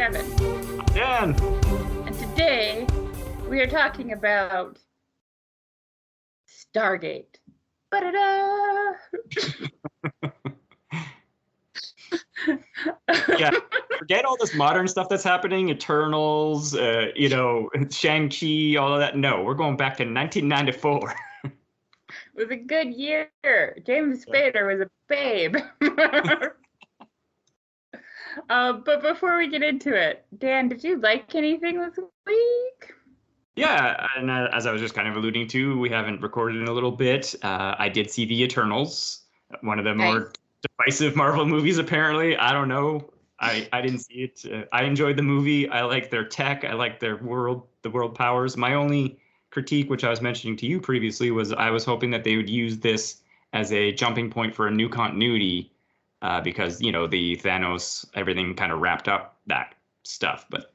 Kevin. Dan! And today, we are talking about Stargate. Ba-da-da! Yeah, forget all this modern stuff that's happening, Eternals, Shang-Chi, all of that. No, we're going back to 1994. It was a good year. James Spader was a babe. But before we get into it, Dan, did you like anything this week? Yeah, and as I was just kind of alluding to, we haven't recorded in a little bit. I did see The Eternals, one of the more divisive Marvel movies, apparently. I don't know. I didn't see it. I enjoyed the movie. I like their tech. I like their the world powers. My only critique, which I was mentioning to you previously, was I was hoping that they would use this as a jumping point for a new continuity because, the Thanos, everything kind of wrapped up that stuff. But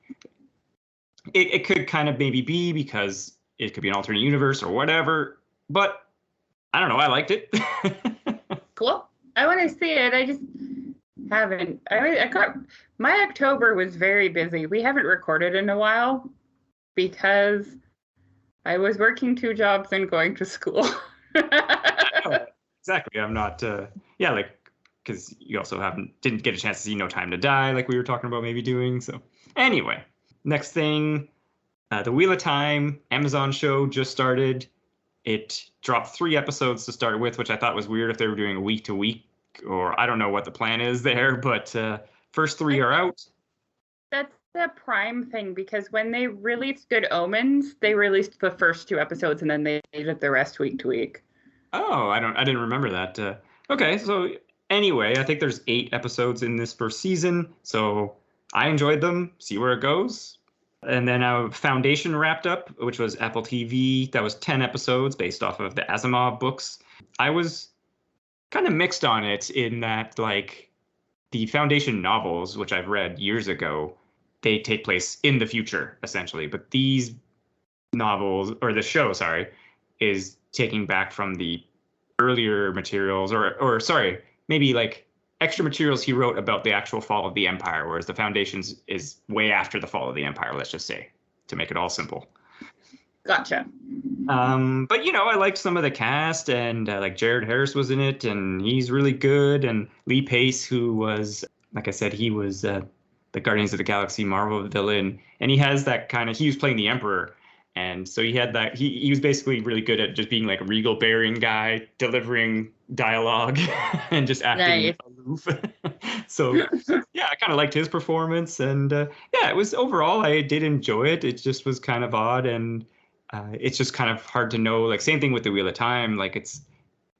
it could kind of maybe be because it could be an alternate universe or whatever. But I don't know. I liked it. Cool. I want to see it. I just haven't. My October was very busy. We haven't recorded in a while because I was working 2 jobs and going to school. Exactly. I'm not. Because you also didn't get a chance to see No Time to Die, like we were talking about maybe doing. So anyway, next thing, the Wheel of Time Amazon show just started. It dropped 3 episodes to start with, which I thought was weird if they were doing a week to week, or I don't know what the plan is there, but first 3 are out. That's the Prime thing, because when they released Good Omens, they released the first 2 episodes and then they did the rest week to week. Oh, I didn't remember that. Okay, so anyway, I think there's 8 episodes in this first season, so I enjoyed them. See where it goes. And then Foundation wrapped up, which was Apple TV. That was 10 episodes based off of the Asimov books. I was kind of mixed on it in that, like, the Foundation novels, which I've read years ago, they take place in the future, essentially. But these novels, or the show, sorry, is taking back from the earlier materials, or sorry, maybe like extra materials he wrote about the actual fall of the Empire, whereas the Foundations is way after the fall of the Empire, let's just say, to make it all simple. Gotcha. But, I liked some of the cast, and like Jared Harris was in it, and he's really good. And Lee Pace, who was, like I said, he was the Guardians of the Galaxy Marvel villain, and he has that he was playing the Emperor. And so he had that, he was basically really good at just being like a regal bearing guy, delivering dialogue and just acting aloof. So yeah, I kind of liked his performance. And it was overall, I did enjoy it. It just was kind of odd. And it's just kind of hard to know, like same thing with the Wheel of Time. Like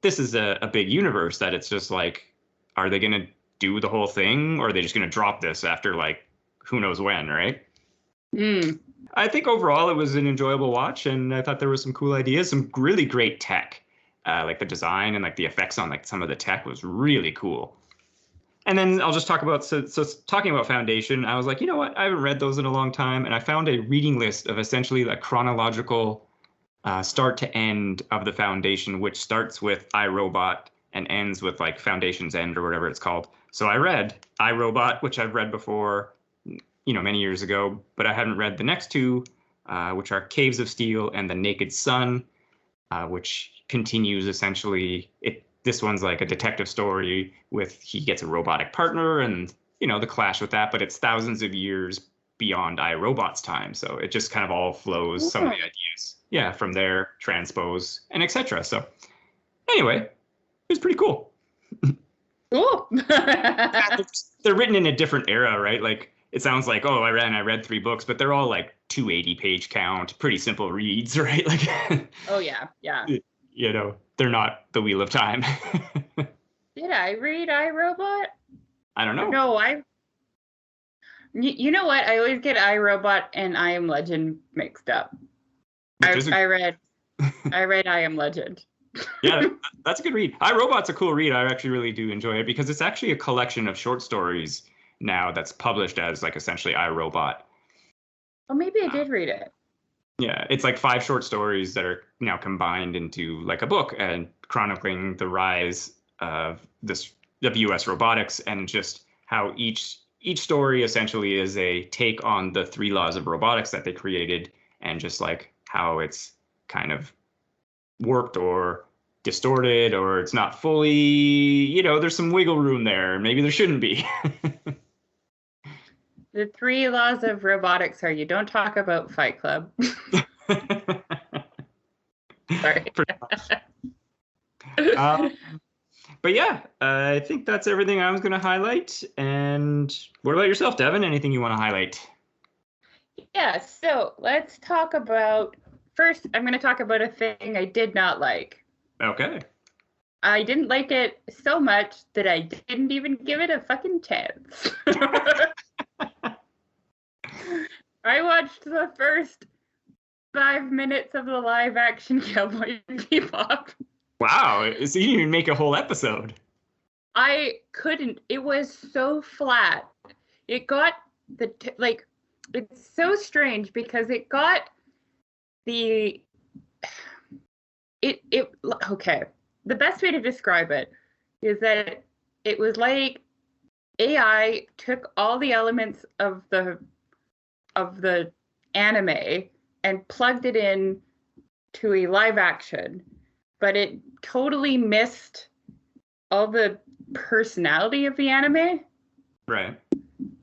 this is a big universe that it's just like, are they going to do the whole thing, or are they just going to drop this after like, who knows when, right? I think overall it was an enjoyable watch, and I thought there was some cool ideas, some really great tech, like the design and like the effects on like some of the tech was really cool. And then I'll just talk about, so talking about Foundation, I was like, you know what? I haven't read those in a long time, and I found a reading list of essentially like chronological start to end of the Foundation, which starts with iRobot and ends with like Foundation's End or whatever it's called. So I read iRobot, which I've read before, many years ago, but I haven't read the next 2, which are Caves of Steel and The Naked Sun, which continues essentially. This one's like a detective story with he gets a robotic partner and, the clash with that, but it's thousands of years beyond iRobot's time. So it just kind of all flows, some of the ideas, from there, transpose, and etc. So anyway, it was pretty cool. Cool. They're written in a different era, right? Like, it sounds like, I read 3 books, but they're all like 280-page count, pretty simple reads, right? Like, oh yeah. They're not the Wheel of Time. Did I read iRobot? I don't know. No, you know what? I always get iRobot and I Am Legend mixed up. I read I Am Legend. Yeah, that's a good read. iRobot's a cool read. I actually really do enjoy it because it's actually a collection of short stories now that's published as like essentially iRobot. Oh, maybe I did read it. Yeah, it's like 5 short stories that are now combined into like a book and chronicling the rise of U.S. robotics and just how each each story essentially is a take on the 3 laws of robotics that they created, and just like how it's kind of warped or distorted, or it's not fully, there's some wiggle room there. Maybe there shouldn't be. The 3 laws of robotics are you don't talk about Fight Club. Sorry. But yeah, I think that's everything I was going to highlight. And what about yourself, Devin? Anything you want to highlight? Yeah, so let's talk about, first, I'm going to talk about a thing I did not like. Okay. I didn't like it so much that I didn't even give it a fucking chance. I watched the first 5 minutes of the live action Cowboy Bebop. Wow, so you didn't even make a whole episode. I couldn't. It was so flat. It got it's so strange because it got okay. The best way to describe it is that it was like AI took all the elements of the anime and plugged it in to a live action, but it totally missed all the personality of the anime. Right.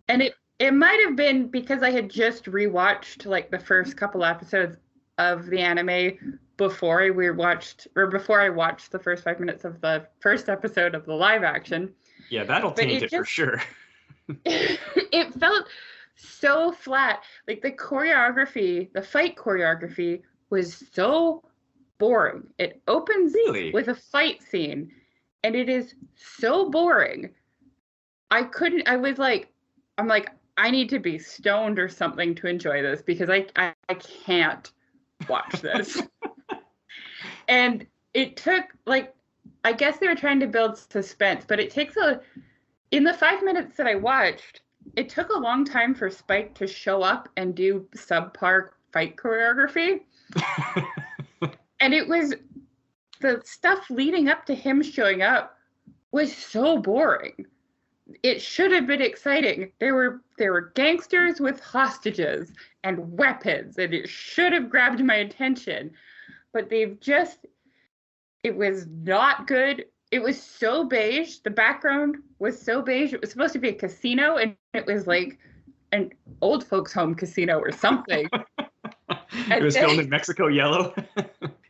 And it might have been because I had just rewatched like the first couple episodes of the anime before I watched the first 5 minutes of the first episode of the live action. Yeah, that'll taint it for sure. It felt so flat. Like the fight choreography was so boring. It opens with a fight scene and it is so boring. I'm like, I need to be stoned or something to enjoy this because I can't watch this. And it took I guess they were trying to build suspense, but it takes in the 5 minutes that I watched, it took a long time for Spike to show up and do subpar fight choreography. And it was the stuff leading up to him showing up was so boring. It should have been exciting. There were gangsters with hostages and weapons, and it should have grabbed my attention. But it was not good. It was so beige. The background was so beige. It was supposed to be a casino, and it was like an old folks' home casino or something. It was filmed in Mexico yellow.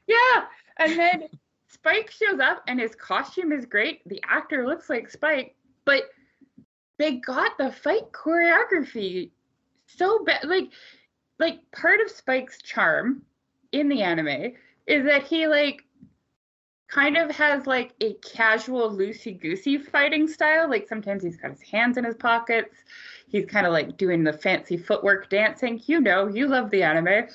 Yeah. And then Spike shows up, and his costume is great. The actor looks like Spike, but they got the fight choreography so bad. Like part of Spike's charm in the anime is that he kind of has a casual loosey-goosey fighting style. Like sometimes he's got his hands in his pockets. He's kind of doing the fancy footwork dancing. You love the anime.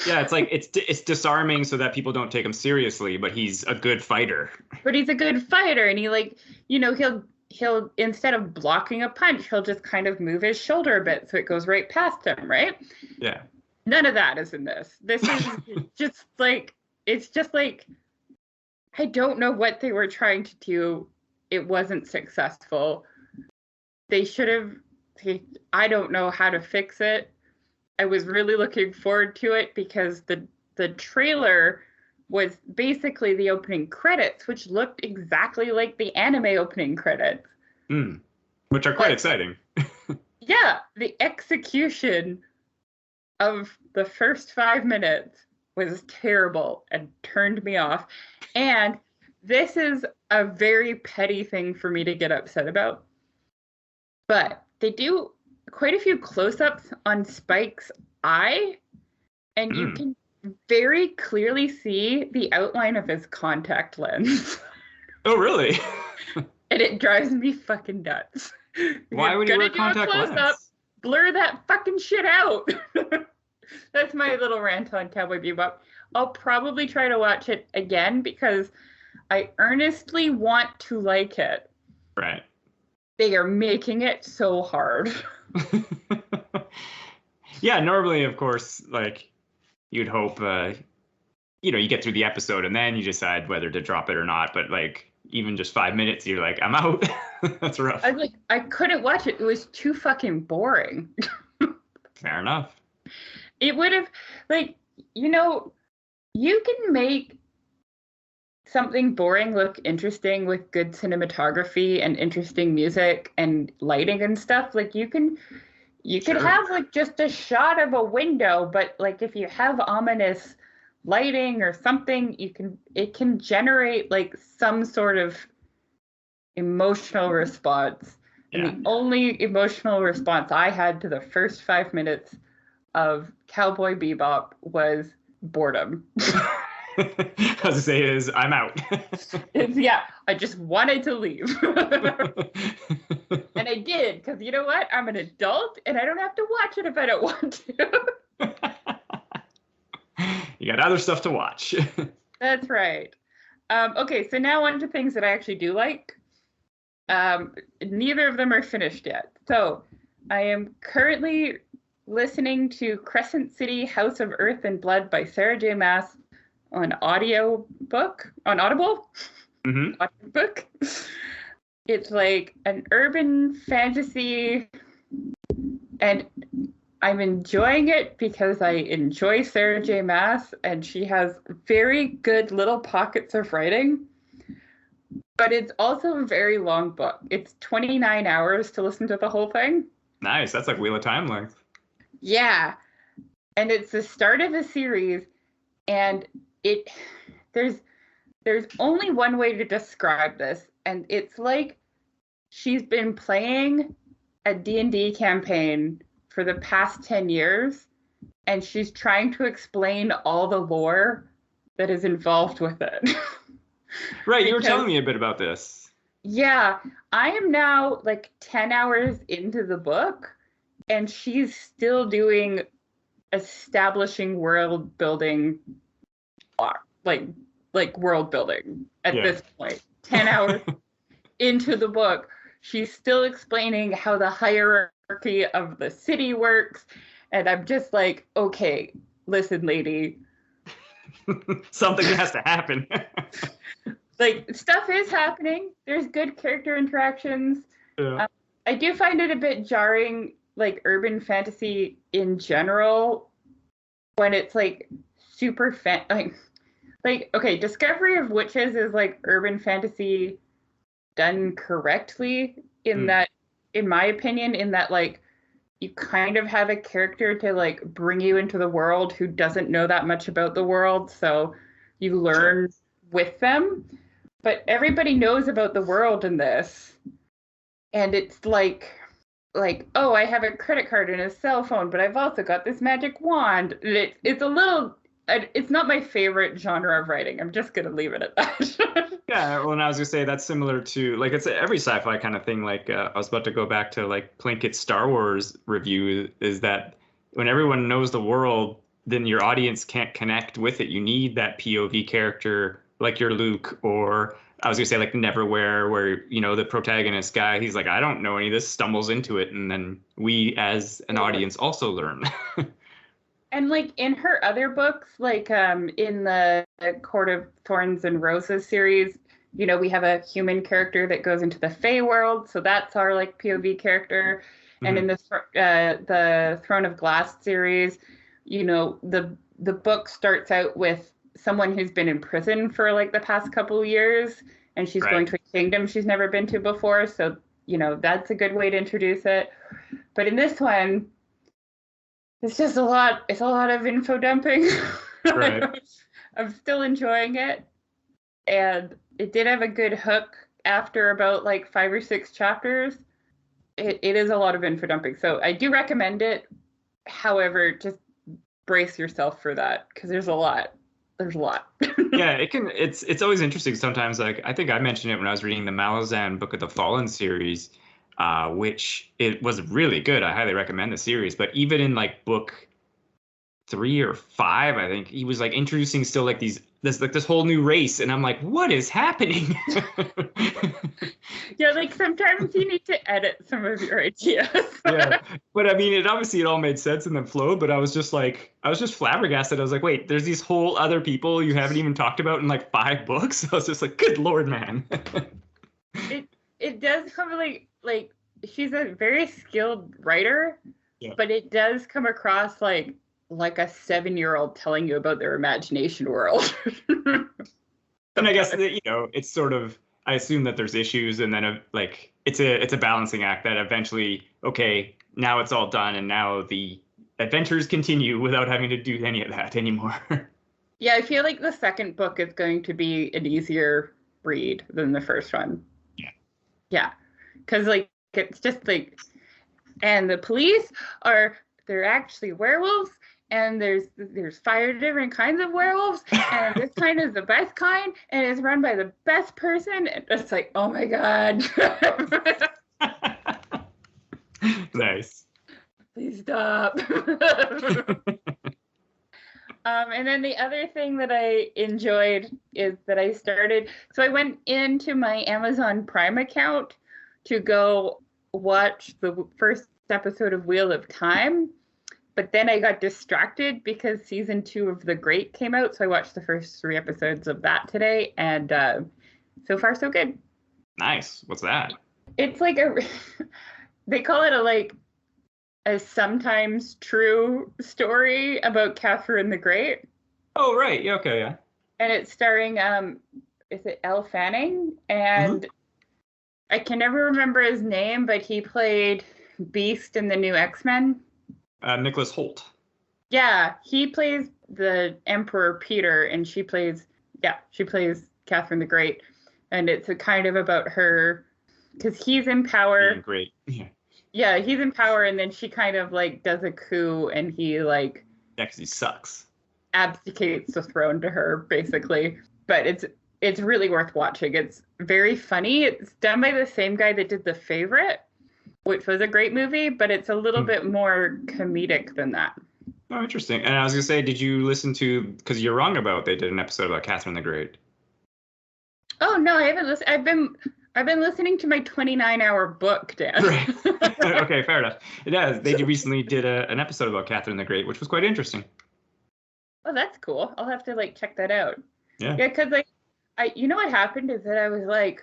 Yeah, it's disarming so that people don't take him seriously, but he's a good fighter. But he's a good fighter, and he'll instead of blocking a punch, he'll just kind of move his shoulder a bit so it goes right past him, right? Yeah. None of that is in this. This is just it's just I don't know what they were trying to do. It wasn't successful. They should have, I don't know how to fix it. I was really looking forward to it because the trailer was basically the opening credits, which looked exactly like the anime opening credits. Which are quite exciting. Yeah, the execution of the first 5 minutes was terrible and turned me off. And this is a very petty thing for me to get upset about. But they do quite a few close-ups on Spike's eye, and you can very clearly see the outline of his contact lens. Oh, really? And it drives me fucking nuts. Why would you wear contact lens? Blur that fucking shit out. That's my little rant on Cowboy Bebop. I'll probably try to watch it again because I earnestly want to like it. Right. They are making it so hard. Yeah, normally, of course, you'd hope, you get through the episode and then you decide whether to drop it or not. But even just 5 minutes, you're like, I'm out. That's rough. I was like, I couldn't watch it. It was too fucking boring. Fair enough. It would have, like, you know, you can make something boring look interesting with good cinematography and interesting music and lighting and stuff. Like, you could Sure. have like just a shot of a window, but like if you have ominous lighting or something, it can generate like some sort of emotional response. And Yeah. the only emotional response I had to the first 5 minutes of Cowboy Bebop was boredom. I was gonna say is I'm out. Yeah, I just wanted to leave. And I did, because you know what? I'm an adult and I don't have to watch it if I don't want to. You got other stuff to watch. That's right. Okay, so now on to things that I actually do like. Neither of them are finished yet. So I am currently listening to Crescent City, House of Earth and Blood by Sarah J. Maas on Audible. Audiobook. It's like an urban fantasy, and I'm enjoying it because I enjoy Sarah J. Maas, and she has very good little pockets of writing. But it's also a very long book. It's 29 hours to listen to the whole thing. Nice. That's like Wheel of Time length. Yeah. And it's the start of a series, and there's only one way to describe this, and it's like she's been playing a D&D campaign for the past 10 years, and she's trying to explain all the lore that is involved with it. Right, you were telling me a bit about this. Yeah, I am now like 10 hours into the book, and she's still doing establishing world building, like world building at this point. 10 hours into the book, she's still explaining how the hierarchy of the city works, and I'm just like, okay, listen, lady. Something has to happen. Like, stuff is happening. There's good character interactions. Yeah. I do find it a bit jarring, like urban fantasy in general, when it's like super like okay, Discovery of Witches is like urban fantasy done correctly in that, in my opinion, in that like you kind of have a character to like bring you into the world who doesn't know that much about the world, so you learn with them. But everybody knows about the world in this, and it's like, oh, I have a credit card and a cell phone, but I've also got this magic wand. It's a little, it's not my favorite genre of writing. I'm just gonna leave it at that. Yeah, well, and I was gonna say that's similar to like it's every sci-fi kind of thing. Like I was about to go back to like Plinkett's Star Wars review. Is that when everyone knows the world, then your audience can't connect with it. You need that POV character, like your Luke, or I was gonna say like Neverwhere, where you know the protagonist guy, he's like, I don't know any of this, stumbles into it, and then we as an audience also learn. And like in her other books, like in the Court of Thorns and Roses series, you know, we have a human character that goes into the Fey world, so that's our like POV character. And in the Throne of Glass series, you know, the book starts out with someone who's been in prison for like the past couple of years, and she's going to a kingdom she's never been to before. So, you know, that's a good way to introduce it. But in this one, it's just a lot. It's a lot of info dumping. Right. I'm still enjoying it, and it did have a good hook after about like 5 or 6 chapters. It is a lot of info dumping, so I do recommend it. However, just brace yourself for that, because there's a lot. There's a lot. Yeah, it can. It's always interesting sometimes. Like I think I mentioned it when I was reading the Malazan Book of the Fallen series, which it was really good. I highly recommend the series. But even in like book 3 or 5, I think he was like introducing still like this whole new race, and I'm like, what is happening? Yeah, like sometimes you need to edit some of your ideas. Yeah, but I mean, it all made sense and then flowed. But I was just flabbergasted. I was like, wait, there's these whole other people you haven't even talked about in like 5 books. I was just like, good Lord, man. It it does come like she's a very skilled writer, but it does come across like a 7-year-old telling you about their imagination world. And I guess that, it's sort of, I assume that there's issues, and then like it's a balancing act that eventually, okay, now it's all done, and now the adventures continue without having to do any of that anymore. Yeah, I feel like the second book is going to be an easier read than the first one. Yeah, because like it's just like, and the police they're actually werewolves, and there's 5 different kinds of werewolves, and this kind is the best kind, and it's run by the best person. And it's like, oh my god. Nice. Please stop. And then the other thing that I enjoyed is that I went into my Amazon Prime account to go watch the first episode of Wheel of Time, but then I got distracted because season 2 of The Great came out, so I watched the first 3 episodes of that today, and so far so good. Nice. What's that? It's like they call it a sometimes true story about Catherine the Great. Oh, right. Yeah, okay, yeah. And it's starring, is it Elle Fanning? And I can never remember his name, but he played Beast in the new X-Men. Nicholas Hoult. Yeah, he plays the Emperor Peter, and she plays Catherine the Great. And it's a kind of about her, because he's in power. Being great. Yeah. Yeah, he's in power, and then she kind of like does a coup, and he like because he sucks. Abdicates the throne to her, basically. But it's really worth watching. It's very funny. It's done by the same guy that did The Favorite, which was a great movie, but it's a little bit more comedic than that. Oh, interesting. And I was gonna say, did you listen to? Because you're wrong about they did an episode about Catherine the Great. Oh no, I haven't listened. I've been listening to my 29-hour book, Dan. Right. Okay, fair enough. They recently did an episode about Catherine the Great, which was quite interesting. Oh, that's cool. I'll have to check that out. Yeah. Yeah, because you know what happened is that I was like,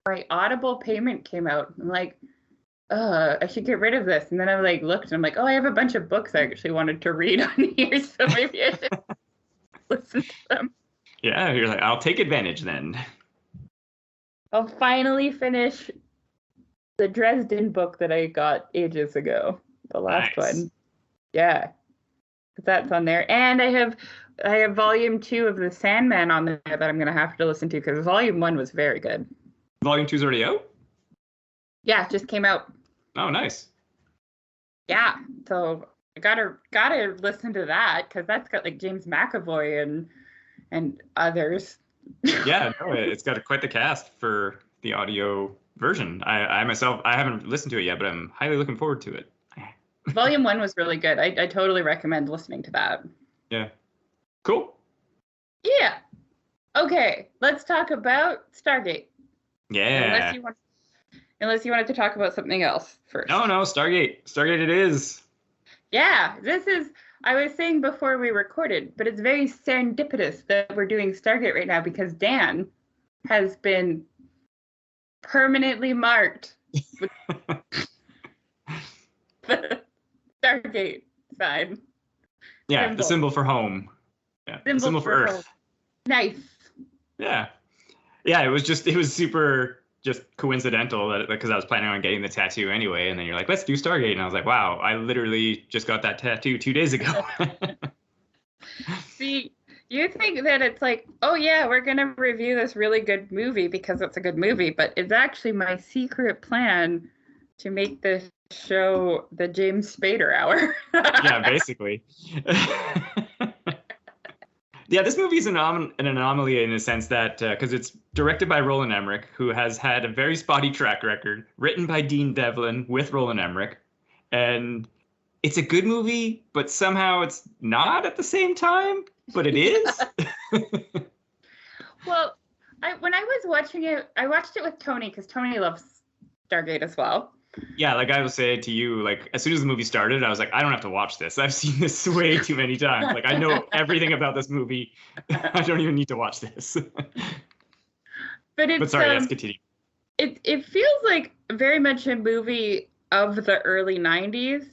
my Audible payment came out. I'm like, I should get rid of this. And then I looked and I'm like, oh, I have a bunch of books I actually wanted to read on here, so maybe I should listen to them. Yeah, you're like, I'll take advantage then. I'll finally finish the Dresden book that I got ages ago. The last one. Yeah. That's on there. And I have volume 2 of The Sandman on there that I'm going to have to listen to because volume 1 was very good. Volume 2's already out? Yeah, it just came out. Oh, nice. Yeah. So I gotta listen to that because that's got James McAvoy and others. Yeah, no, it's got quite the cast for the audio version. I myself, I haven't listened to it yet, but I'm highly looking forward to it. Volume 1 was really good. I totally recommend listening to that. Yeah. Cool. Yeah. Okay, let's talk about Stargate. Yeah. Unless you wanted to talk about something else first. No, Stargate. Stargate it is. Yeah, I was saying before we recorded, but it's very serendipitous that we're doing Stargate right now because Dan has been permanently marked with the Stargate sign. Yeah, the symbol for home. Yeah, the symbol for Earth. Home. Nice. Yeah. Yeah, it was super just coincidental that because I was planning on getting the tattoo anyway, and then you're like, let's do Stargate, and I was like, wow, I literally just got that tattoo 2 days ago. See, you think that it's like, oh yeah, we're gonna review this really good movie because it's a good movie, but it's actually my secret plan to make this show the James Spader hour. Yeah, basically. Yeah, this movie is an anomaly in the sense that because it's directed by Roland Emmerich, who has had a very spotty track record, written by Dean Devlin with Roland Emmerich, and it's a good movie, but somehow it's not at the same time, but it is. Well, when I was watching it, I watched it with Tony because Tony loves Stargate as well. Yeah, like I was saying to you, like as soon as the movie started, I was like, I don't have to watch this. I've seen this way too many times. Like I know everything about this movie. I don't even need to watch this. But sorry, yes, continue. it feels like very much a movie of the early 90s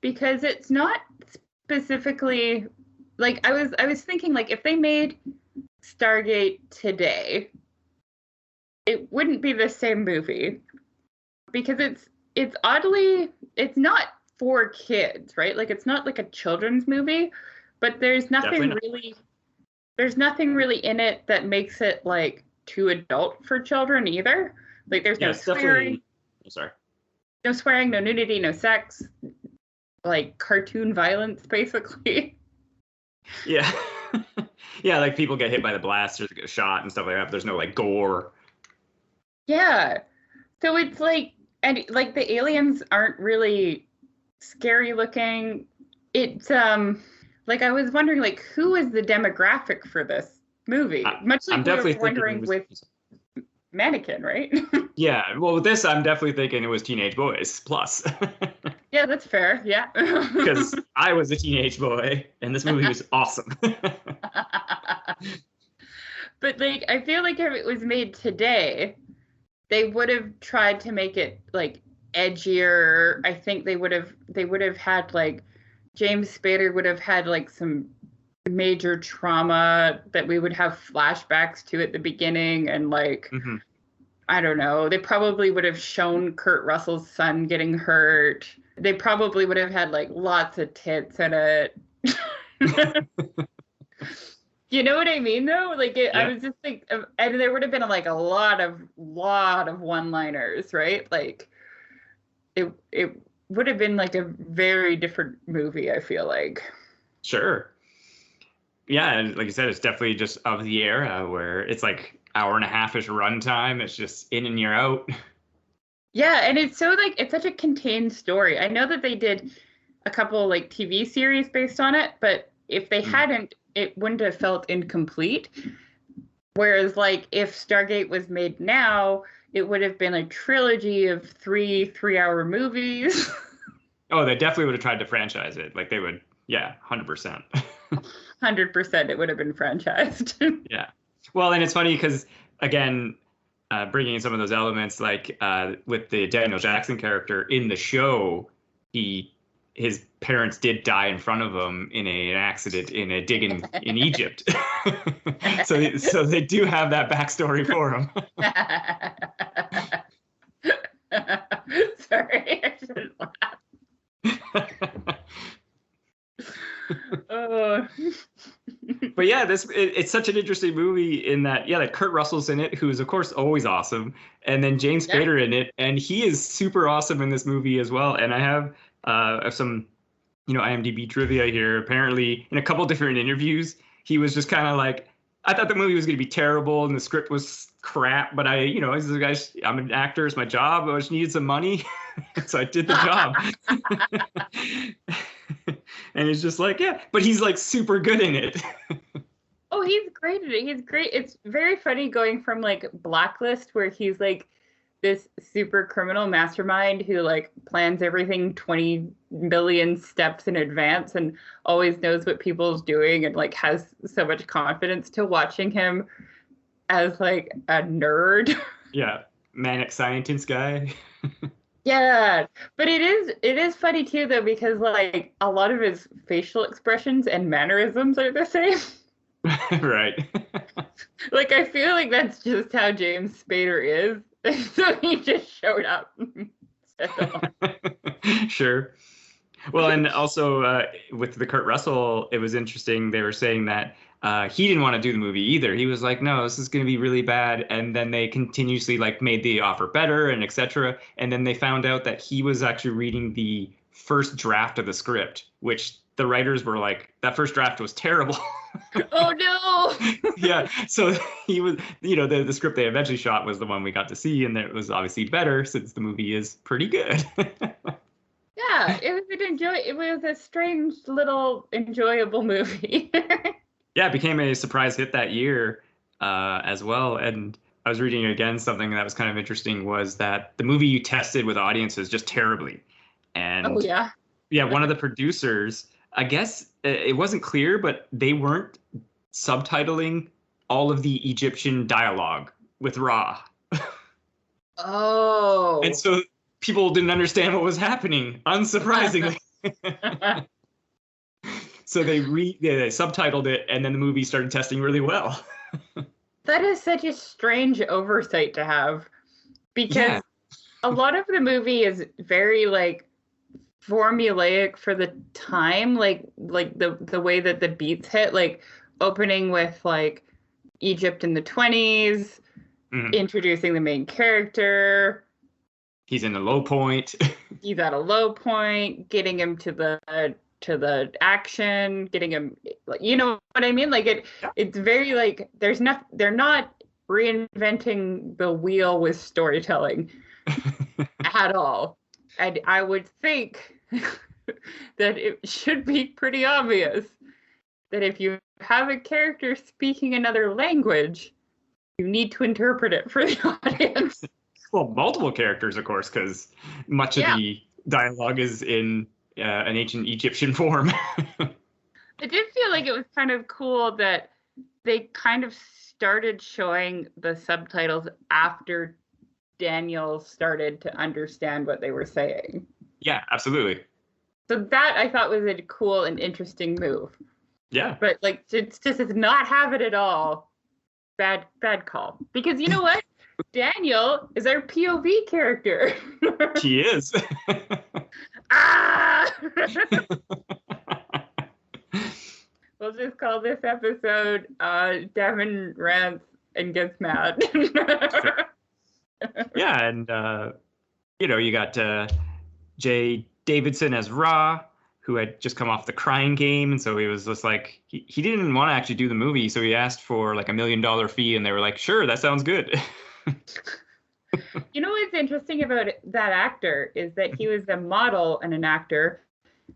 because it's not specifically like I was thinking like if they made Stargate today, it wouldn't be the same movie because it's oddly it's not for kids, right? Like it's not like a children's movie, but there's nothing really in it that makes it like too adult for children either. Like there's no swearing. Sorry. No swearing, no nudity, no sex. Like cartoon violence, basically. Yeah. Yeah, like people get hit by the blasters, get shot and stuff like that, but there's no like gore. Yeah. So it's like, and like the aliens aren't really scary looking. It's like I was wondering like who is the demographic for this movie? Much like we were wondering with Mannequin, right? Yeah, well, with this, I'm definitely thinking it was teenage boys plus. Yeah, that's fair. Yeah. Because I was a teenage boy, and this movie was awesome. But like, I feel like if it was made today, they would have tried to make it like edgier. I think they would have had like James Spader would have had like some major trauma that we would have flashbacks to at the beginning and like I don't know, they probably would have shown Kurt Russell's son getting hurt. They probably would have had like lots of tits in it. You know what I mean though? Like yeah. I was just like and there would have been like a lot of one-liners, right? Like it would have been like a very different movie, I feel like. Sure. Yeah, and like you said, it's definitely just of the era where it's like hour and a half-ish runtime. It's just in and you're out. Yeah, and it's so like it's such a contained story. I know that they did a couple like TV series based on it, but if they hadn't, it wouldn't have felt incomplete. Whereas like if Stargate was made now, it would have been a trilogy of three-hour movies. Oh, they definitely would have tried to franchise it. Like they would, yeah, 100%. 100% it would have been franchised. Yeah. Well, and it's funny because, again, bringing in some of those elements, like with the Daniel Jackson character in the show, his parents did die in front of him in an accident in a dig in Egypt. so they do have that backstory for him. Sorry, I shouldn't laugh. But yeah, it's such an interesting movie in that, yeah, like Kurt Russell's in it, who is of course always awesome, and then James Spader in it, and he is super awesome in this movie as well. And I have some, IMDb trivia here. Apparently, in a couple different interviews, he was just kind of like, I thought the movie was going to be terrible and the script was crap, but as a guy, I'm an actor, it's my job. I just needed some money, so I did the job. And he's just like, yeah, but he's like super good in it. Oh, he's great at it. He's great. It's very funny going from like Blacklist, where he's like this super criminal mastermind who like plans everything 20 million steps in advance and always knows what people's doing and like has so much confidence, to watching him as like a nerd. Yeah, manic scientist guy. Yeah, but it is funny too though, because like a lot of his facial expressions and mannerisms are the same. Right. Like I feel like that's just how James Spader is. So he just showed up. Sure. Well, and also with the Kurt Russell, it was interesting. They were saying that he didn't want to do the movie either. He was like, no, this is going to be really bad. And then they continuously like made the offer better and etc. And then they found out that he was actually reading the first draft of the script, which the writers were like, that first draft was terrible. Oh, no. Yeah. So he was, the script they eventually shot was the one we got to see. And it was obviously better since the movie is pretty good. Yeah, it was a strange little enjoyable movie. Yeah, it became a surprise hit that year as well. And I was reading again, something that was kind of interesting was that the movie tested with audiences just terribly. And oh, yeah. Yeah, one of the producers, I guess it wasn't clear, but they weren't subtitling all of the Egyptian dialogue with Ra. Oh. And so people didn't understand what was happening, unsurprisingly. So they subtitled it, and then the movie started testing really well. That is such a strange oversight to have, because a lot of the movie is very like formulaic for the time, like the way that the beats hit, like opening with like Egypt in the 20s, introducing the main character. He's in a low point. He's at a low point, getting him to the action, getting him, you know what I mean? Like it's very like they're not reinventing the wheel with storytelling at all. And I would think that it should be pretty obvious that if you have a character speaking another language, you need to interpret it for the audience. Well, multiple characters, of course, because much of the dialogue is in an ancient Egyptian form. I did feel like it was kind of cool that they kind of started showing the subtitles after Daniel started to understand what they were saying. Yeah, absolutely. So that I thought was a cool and interesting move. Yeah. But like to not have it at all, bad call. Because you know what? Daniel is our POV character. He is. We'll just call this episode Devin Rants and Gets Mad. Yeah, and you got Jay Davidson as Ra, who had just come off the Crying Game, and so he was just like he didn't want to actually do the movie, so he asked for like $1 million fee, and they were like, sure, that sounds good. You know what's interesting about that actor is that he was a model and an actor,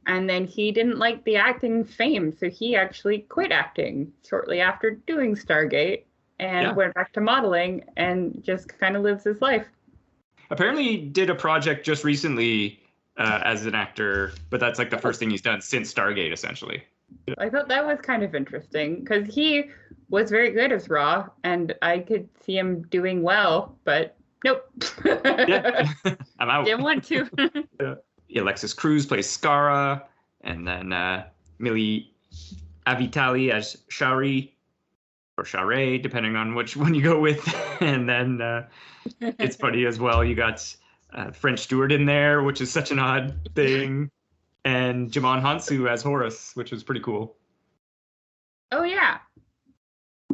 and then he didn't like the acting fame, so he actually quit acting shortly after doing Stargate and went back to modeling and just kind of lives his life. Apparently did a project just recently as an actor, but that's like the first thing he's done since Stargate, essentially. I thought that was kind of interesting because he was very good as Ra, and I could see him doing well, but nope. Yeah. I'm out. Didn't want to. Alexis Cruz plays Skara, and then Millie Avitali as Shari, or Share, depending on which one you go with. And then it's funny as well, you got French Stewart in there, which is such an odd thing, and Jamon Hansu as Horus, which was pretty cool. Oh, yeah.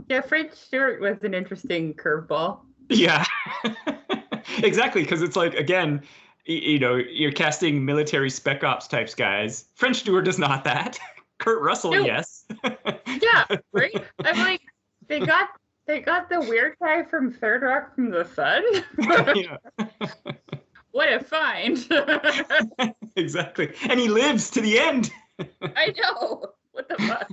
Yeah, French Stewart was an interesting curveball. Yeah, exactly, because it's like, again, you're casting military spec ops types guys. French Stewart is not that. Kurt Russell, yes. Yeah, right? I'm like, they got the weird guy from Third Rock from the Sun. Yeah. What a find. Exactly. And he lives to the end. I know. What the fuck?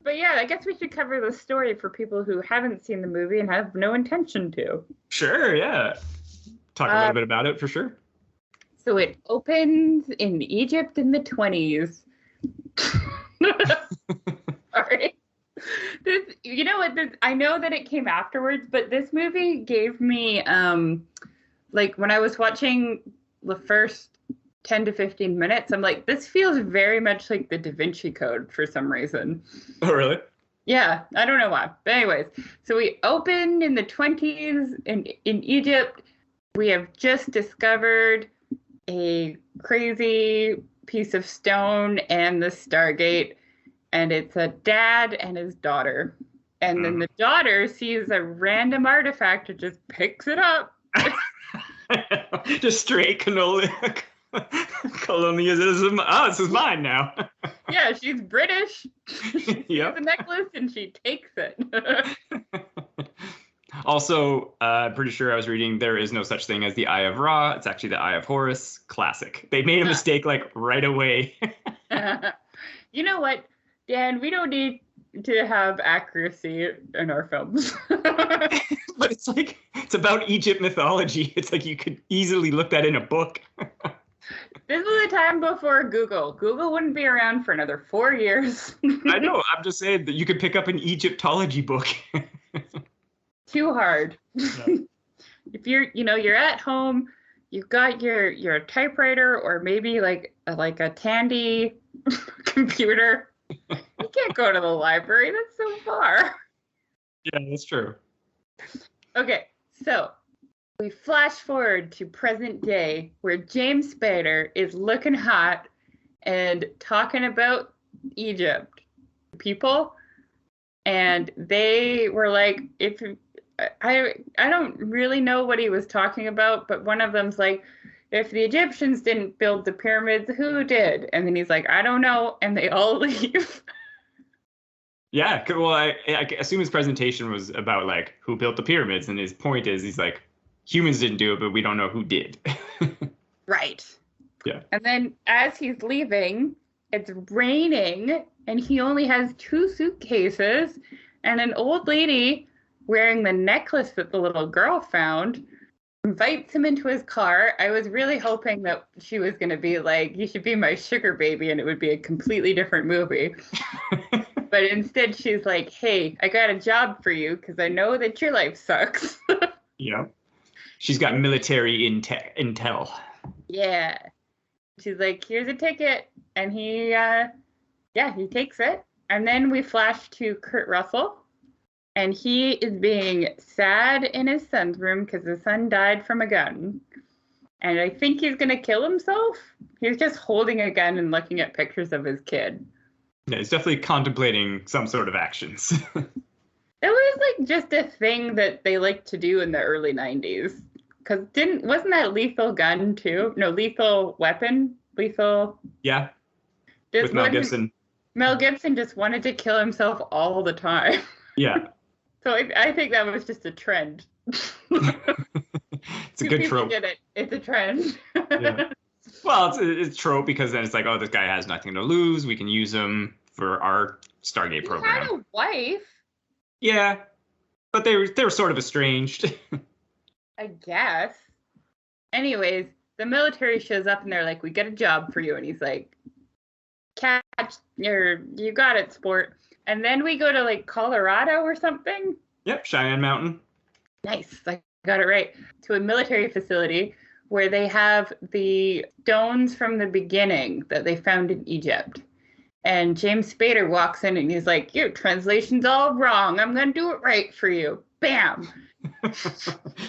But yeah, I guess we should cover the story for people who haven't seen the movie and have no intention to. Sure, yeah. Talk a little bit about it for sure. So it opens in Egypt in the 20s. Sorry. You know what? I know that it came afterwards, but this movie gave me, like when I was watching the first 10 to 15 minutes, I'm like, this feels very much like the Da Vinci Code for some reason. Oh, really? Yeah, I don't know why. But anyways, so we open in the 20s in Egypt. We have just discovered a crazy piece of stone and the Stargate, and it's a dad and his daughter. And then the daughter sees a random artifact and just picks it up. Just straight colonialism. Oh, this is mine now. Yeah, she's British. She yep. has a necklace and she takes it. Also, I'm pretty sure I was reading there is no such thing as the Eye of Ra. It's actually the Eye of Horus. Classic. They made a mistake like right away. You know what, Dan? We don't need to have accuracy in our films. But it's like, it's about Egypt mythology. It's like you could easily look that in a book. This was a time before Google. Google wouldn't be around for another 4 years. I know. I'm just saying that you could pick up an Egyptology book. Too hard. Yeah. if you're at home, you've got your typewriter or maybe like a Tandy computer. You can't go to the library. That's so far. Yeah, that's true. Okay, so we flash forward to present day where James Spader is looking hot and talking about Egypt people, and they were like, if I don't really know what he was talking about, but one of them's like, if the Egyptians didn't build the pyramids, who did? And then he's like, I don't know, and they all leave. Yeah, well, I assume his presentation was about like who built the pyramids, and his point is he's like, humans didn't do it, but we don't know who did. Right. Yeah. And then as he's leaving, it's raining, and he only has 2 suitcases, and an old lady wearing the necklace that the little girl found invites him into his car. I was really hoping that she was going to be like, you should be my sugar baby, and it would be a completely different movie. But instead, she's like, hey, I got a job for you because I know that your life sucks. Yeah. She's got military intel. Yeah. She's like, here's a ticket. And he takes it. And then we flash to Kurt Russell. And he is being sad in his son's room because his son died from a gun. And I think he's going to kill himself. He's just holding a gun and looking at pictures of his kid. Yeah, he's definitely contemplating some sort of actions. It was like just a thing that they liked to do in the early 90s. Because wasn't that Lethal Gun too? No, Lethal Weapon? Yeah, with Mel Gibson. Mel Gibson just wanted to kill himself all the time. Yeah. So I think that was just a trend. It's a good trope. Did it. It's a trend. Yeah. Well, it's a trope because then it's like, oh, this guy has nothing to lose. We can use him for our Stargate program. He had a wife. Yeah, but they were sort of estranged. I guess. Anyways, the military shows up and they're like, we got a job for you. And he's like, you got it, sport. And then we go to like Colorado or something. Yep, Cheyenne Mountain. Nice, I got it right. To a military facility where they have the stones from the beginning that they found in Egypt. And James Spader walks in and he's like, your translation's all wrong. I'm going to do it right for you. Bam.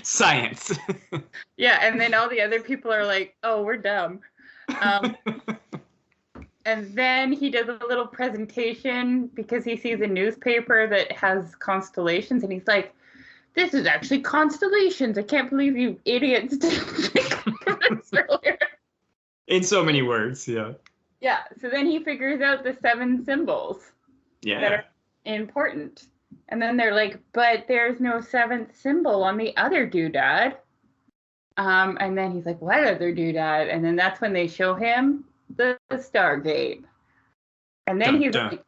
Science. Yeah, and then all the other people are like, oh, we're dumb. And then he does a little presentation because he sees a newspaper that has constellations, and he's like, this is actually constellations. I can't believe you idiots didn't think of this earlier. In so many words, yeah. Yeah, so then he figures out the 7 symbols that are important. And then they're like, but there's no 7th symbol on the other doodad. And then he's like, what other doodad? And then that's when they show him the Stargate. And then he's like,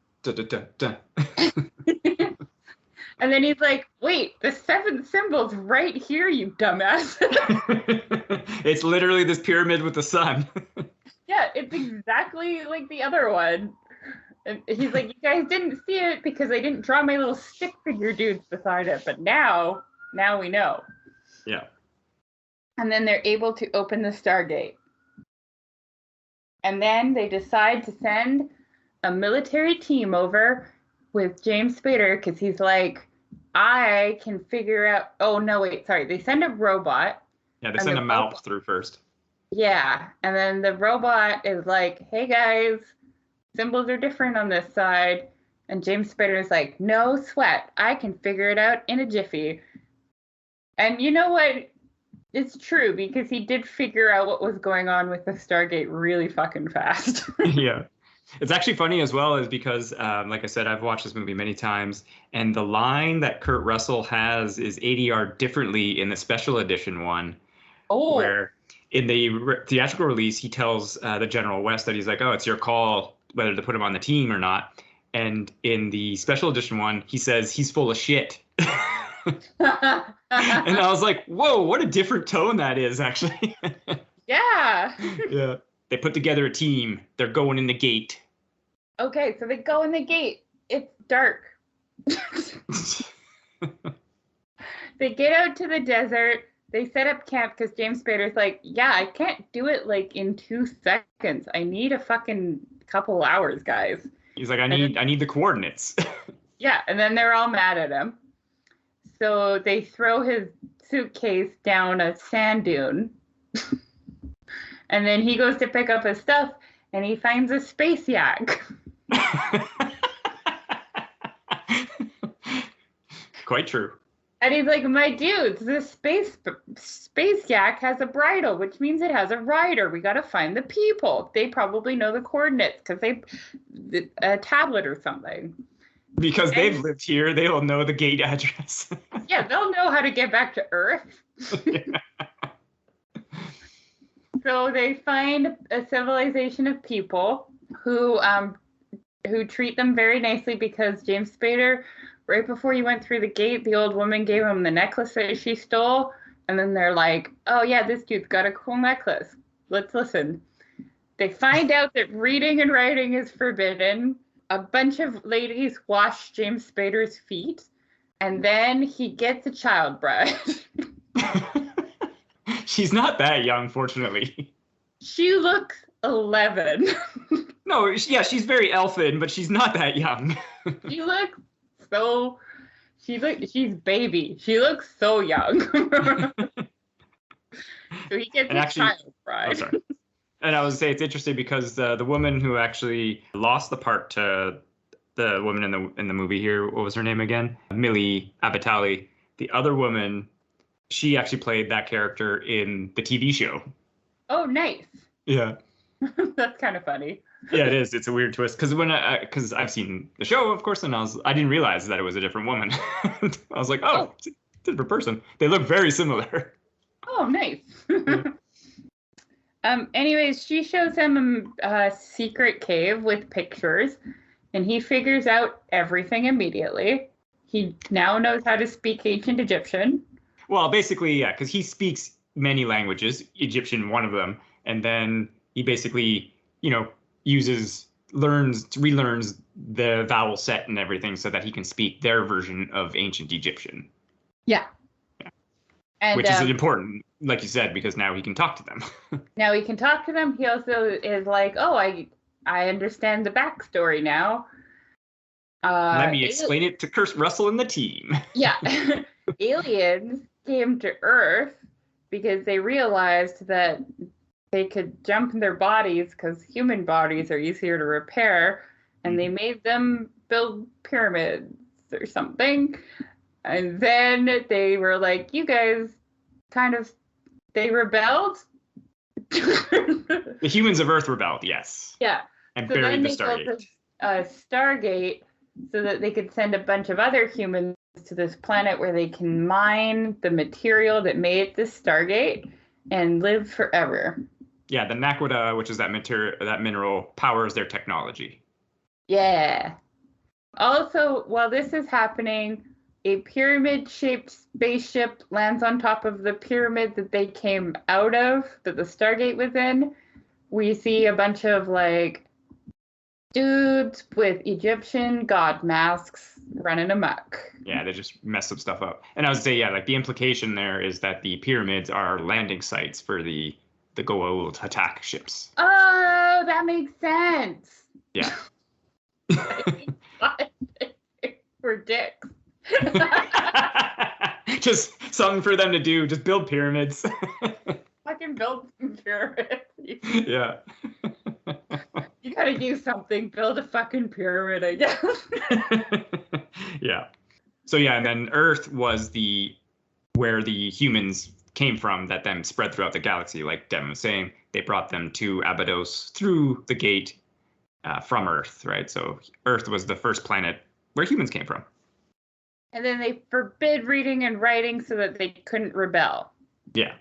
and then he's like, wait, the 7th symbol's right here, you dumbass. It's literally this pyramid with the sun. Yeah, it's exactly like the other one. And he's like, you guys didn't see it because I didn't draw my little stick figure dudes beside it, but now we know. Yeah. And then they're able to open the Stargate. And then they decide to send a military team over with James Spader because he's like, I can figure out. Oh, no, wait, sorry. They send a robot. Yeah, they send a Malp through first. Yeah. And then the robot is like, hey, guys, symbols are different on this side. And James Spader is like, no sweat. I can figure it out in a jiffy. And you know what? It's true because he did figure out what was going on with the Stargate really fucking fast. Yeah. It's actually funny as well is because, like I said, I've watched this movie many times, and the line that Kurt Russell has is ADR differently in the special edition one. Oh. Where in the theatrical release, he tells the General West that he's like, oh, it's your call whether to put him on the team or not. And in the special edition one, he says he's full of shit. And I was like, whoa, what a different tone that is, actually. Yeah. Yeah. They put together a team. They're going in the gate. Okay, so they go in the gate. It's dark. They get out to the desert. they set up camp because James Spader's like, yeah, I can't do it like in 2 seconds. I need a fucking couple hours, guys. He's like, I need the coordinates. Yeah, and then they're all mad at him. So they throw his suitcase down a sand dune. And then he goes to pick up his stuff, and he finds a space yak. Quite true. And he's like, my dudes, this space yak has a bridle, which means it has a rider. We got to find the people. They probably know the coordinates because a tablet or something. Because they've lived here, they will know the gate address. Yeah, they'll know how to get back to Earth. So they find a civilization of people who treat them very nicely because James Spader, right before he went through the gate, the old woman gave him the necklace that she stole. And then they're like, oh, yeah, this dude's got a cool necklace. Let's listen. They find out that reading and writing is forbidden. A bunch of ladies wash James Spader's feet. And then he gets a child bride. She's not that young, fortunately. She looks 11. No, yeah, she's very elfin, but she's not that young. She's baby. She looks so young. So he gets a child bride. Oh, sorry. And I was say it's interesting because the woman who actually lost the part to the woman in the movie here, what was her name again? Millie Abatali. The other woman, she actually played that character in the TV show. Oh, nice. Yeah. That's kind of funny. Yeah, it is. It's a weird twist because I've seen the show, of course, and I didn't realize that it was a different woman. I was like, it's a different person. They look very similar. Oh, nice. Anyways, she shows him a secret cave with pictures, and he figures out everything immediately. He now knows how to speak ancient Egyptian. Well, basically, yeah, because he speaks many languages, Egyptian one of them, and then he basically, relearns the vowel set and everything so that he can speak their version of ancient Egyptian. Yeah. And, which is important, like you said, because now he can talk to them. Now he can talk to them. He also is like, oh, I understand the backstory now. Let me explain it to Kurt Russell and the team. Yeah. Aliens came to Earth because they realized that they could jump in their bodies because human bodies are easier to repair, and they made them build pyramids or something. And then they were like, you guys they rebelled? The humans of Earth rebelled, yes. Yeah. And so buried the Stargate. Built a Stargate so that they could send a bunch of other humans to this planet where they can mine the material that made this Stargate and live forever. Yeah, the naquadah, which is that mineral, powers their technology. Yeah. Also, while this is happening, a pyramid-shaped spaceship lands on top of the pyramid that they came out of, that the Stargate was in. We see a bunch of, dudes with Egyptian god masks running amok. Yeah, they just mess some stuff up. And I would say, the implication there is that the pyramids are landing sites for the Goa'uld attack ships. Oh, that makes sense. Yeah. We're dicks. Just something for them to do. Just build pyramids. Fucking build some pyramids. Yeah. You gotta do something. Build a fucking pyramid, I guess. Yeah. So and then Earth was where the humans came from that then spread throughout the galaxy. Like Devin was saying, they brought them to Abydos through the gate from Earth, right? So Earth was the first planet where humans came from. And then they forbid reading and writing so that they couldn't rebel. Yeah.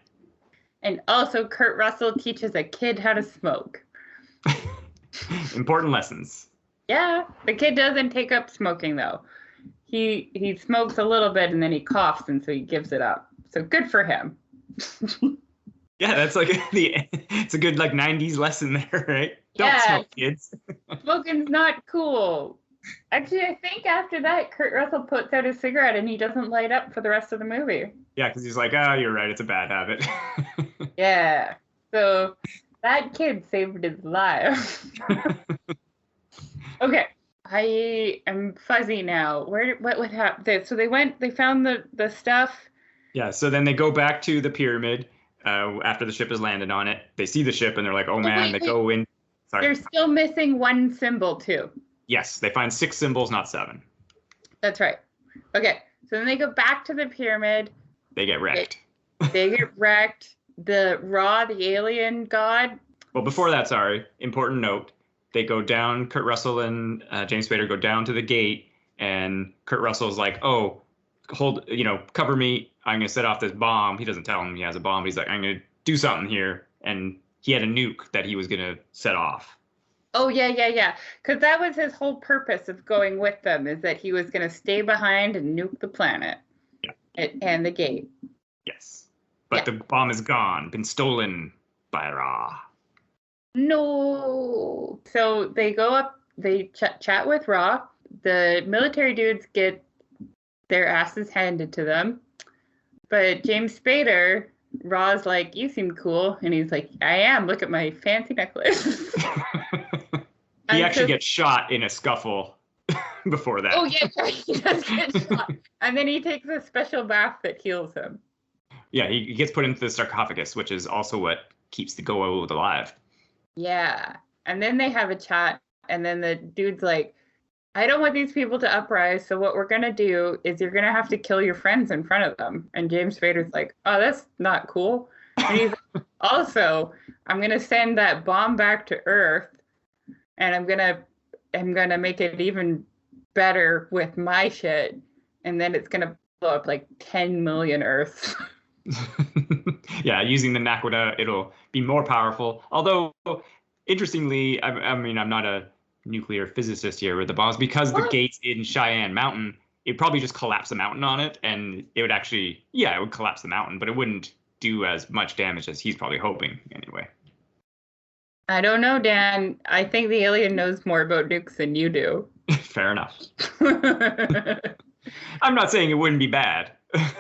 And also Kurt Russell teaches a kid how to smoke. Important lessons. Yeah, the kid doesn't take up smoking though. He smokes a little bit and then he coughs, and so he gives it up. So good for him. Yeah, that's it's a good 90s lesson there, right? Don't smoke, kids. Smoking's not cool. Actually, I think after that, Kurt Russell puts out his cigarette and he doesn't light up for the rest of the movie. Yeah, because he's like, oh, you're right, it's a bad habit. Yeah. So that kid saved his life. Okay. I am fuzzy now. What happened? So they found the stuff. Yeah, so then they go back to the pyramid after the ship has landed on it. They see the ship and they're like, oh man, they go in. Sorry. They're still missing one symbol too. Yes, they find 6 symbols, not 7. That's right. Okay, so then they go back to the pyramid. They get wrecked. They get wrecked. The alien god. Well, before that, sorry, important note. They go down, Kurt Russell and James Spader go down to the gate, and Kurt Russell's like, oh, cover me. I'm going to set off this bomb. He doesn't tell him he has a bomb. He's like, I'm going to do something here. And he had a nuke that he was going to set off. Oh, yeah. Because that was his whole purpose of going with them, is that he was going to stay behind and nuke the planet. Yeah. And the gate. Yes. But the bomb is gone, been stolen by Ra. No. So they go up, they chat with Ra. The military dudes get their asses handed to them. But James Spader, Ra's like, you seem cool. And he's like, I am. Look at my fancy necklace. He actually gets shot in a scuffle before that. Oh, yeah, he does get shot. And then he takes a special bath that heals him. Yeah, he gets put into the sarcophagus, which is also what keeps the Goa'uld alive. Yeah. And then they have a chat. And then the dude's like, I don't want these people to uprise. So what we're going to do is you're going to have to kill your friends in front of them. And James Spader's like, oh, that's not cool. And he's like, also, I'm going to send that bomb back to Earth. And I'm gonna make it even better with my shit, and then it's gonna blow up like 10 million Earths. Yeah, using the Naquadah, it'll be more powerful. Although, interestingly, I mean, I'm not a nuclear physicist here with the bombs, because the gates in Cheyenne Mountain, it'd probably just collapse the mountain on it, and it would actually, it would collapse the mountain, but it wouldn't do as much damage as he's probably hoping anyway. I don't know, Dan. I think the alien knows more about nukes than you do. Fair enough. I'm not saying it wouldn't be bad.